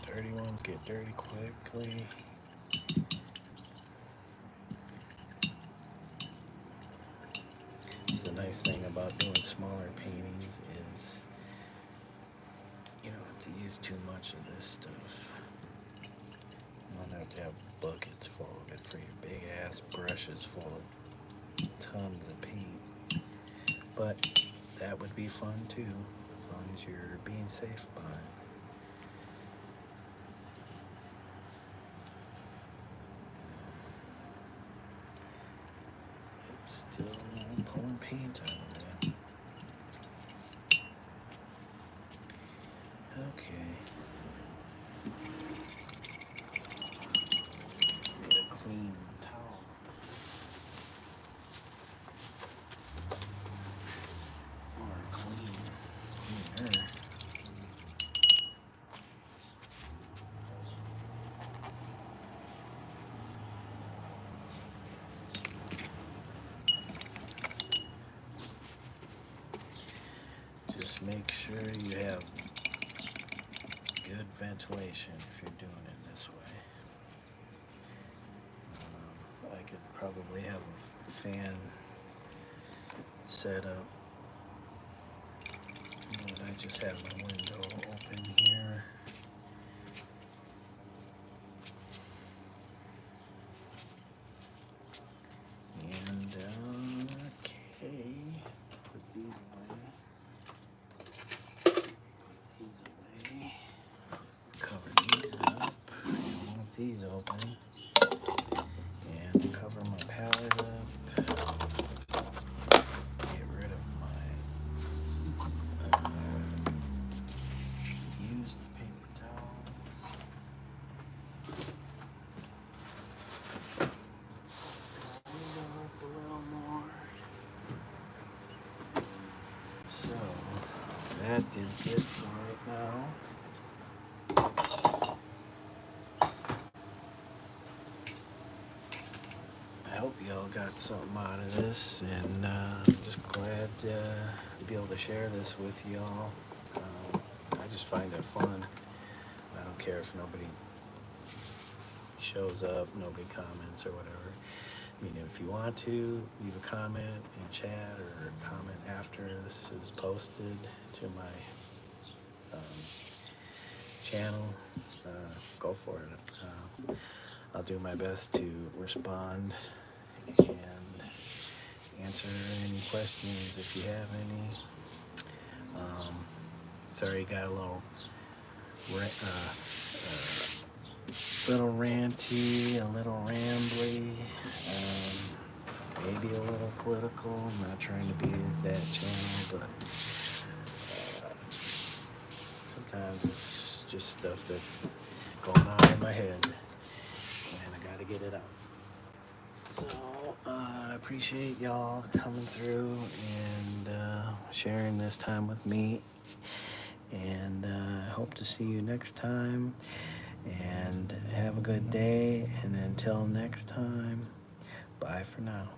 The dirty ones get dirty quickly. The nice thing about doing smaller paintings is you don't have to use too much of this stuff. You don't have to have buckets full of it for your big ass brushes full of tons of paint. But that would be fun too, as long as you're being safe about it. It's still pulling paint out of that. Okay. Get a clean towel. Or a cleaner. Just make sure you have good ventilation if you're doing it this way. I could probably have a fan set up, but I just have my window open here. And okay, put these away. Cover these up. I don't want these open. And cover my palette up. Get rid of my used paper towel. Window up a little more. So that is it for right now. I hope y'all got something out of this, and I'm just glad to be able to share this with y'all. I just find it fun. I don't care if nobody shows up, nobody comments or whatever. I mean, if you want to, leave a comment in chat or comment after this is posted to my channel. Go for it. I'll do my best to respond and answer any questions if you have any. Sorry, got a little ranty, a little rambly, maybe a little political. I'm not trying to be that channel, but Sometimes it's just stuff that's going on in my head, and I gotta get it out. So I appreciate y'all coming through and sharing this time with me. And I hope to see you next time. And have a good day. And until next time, bye for now.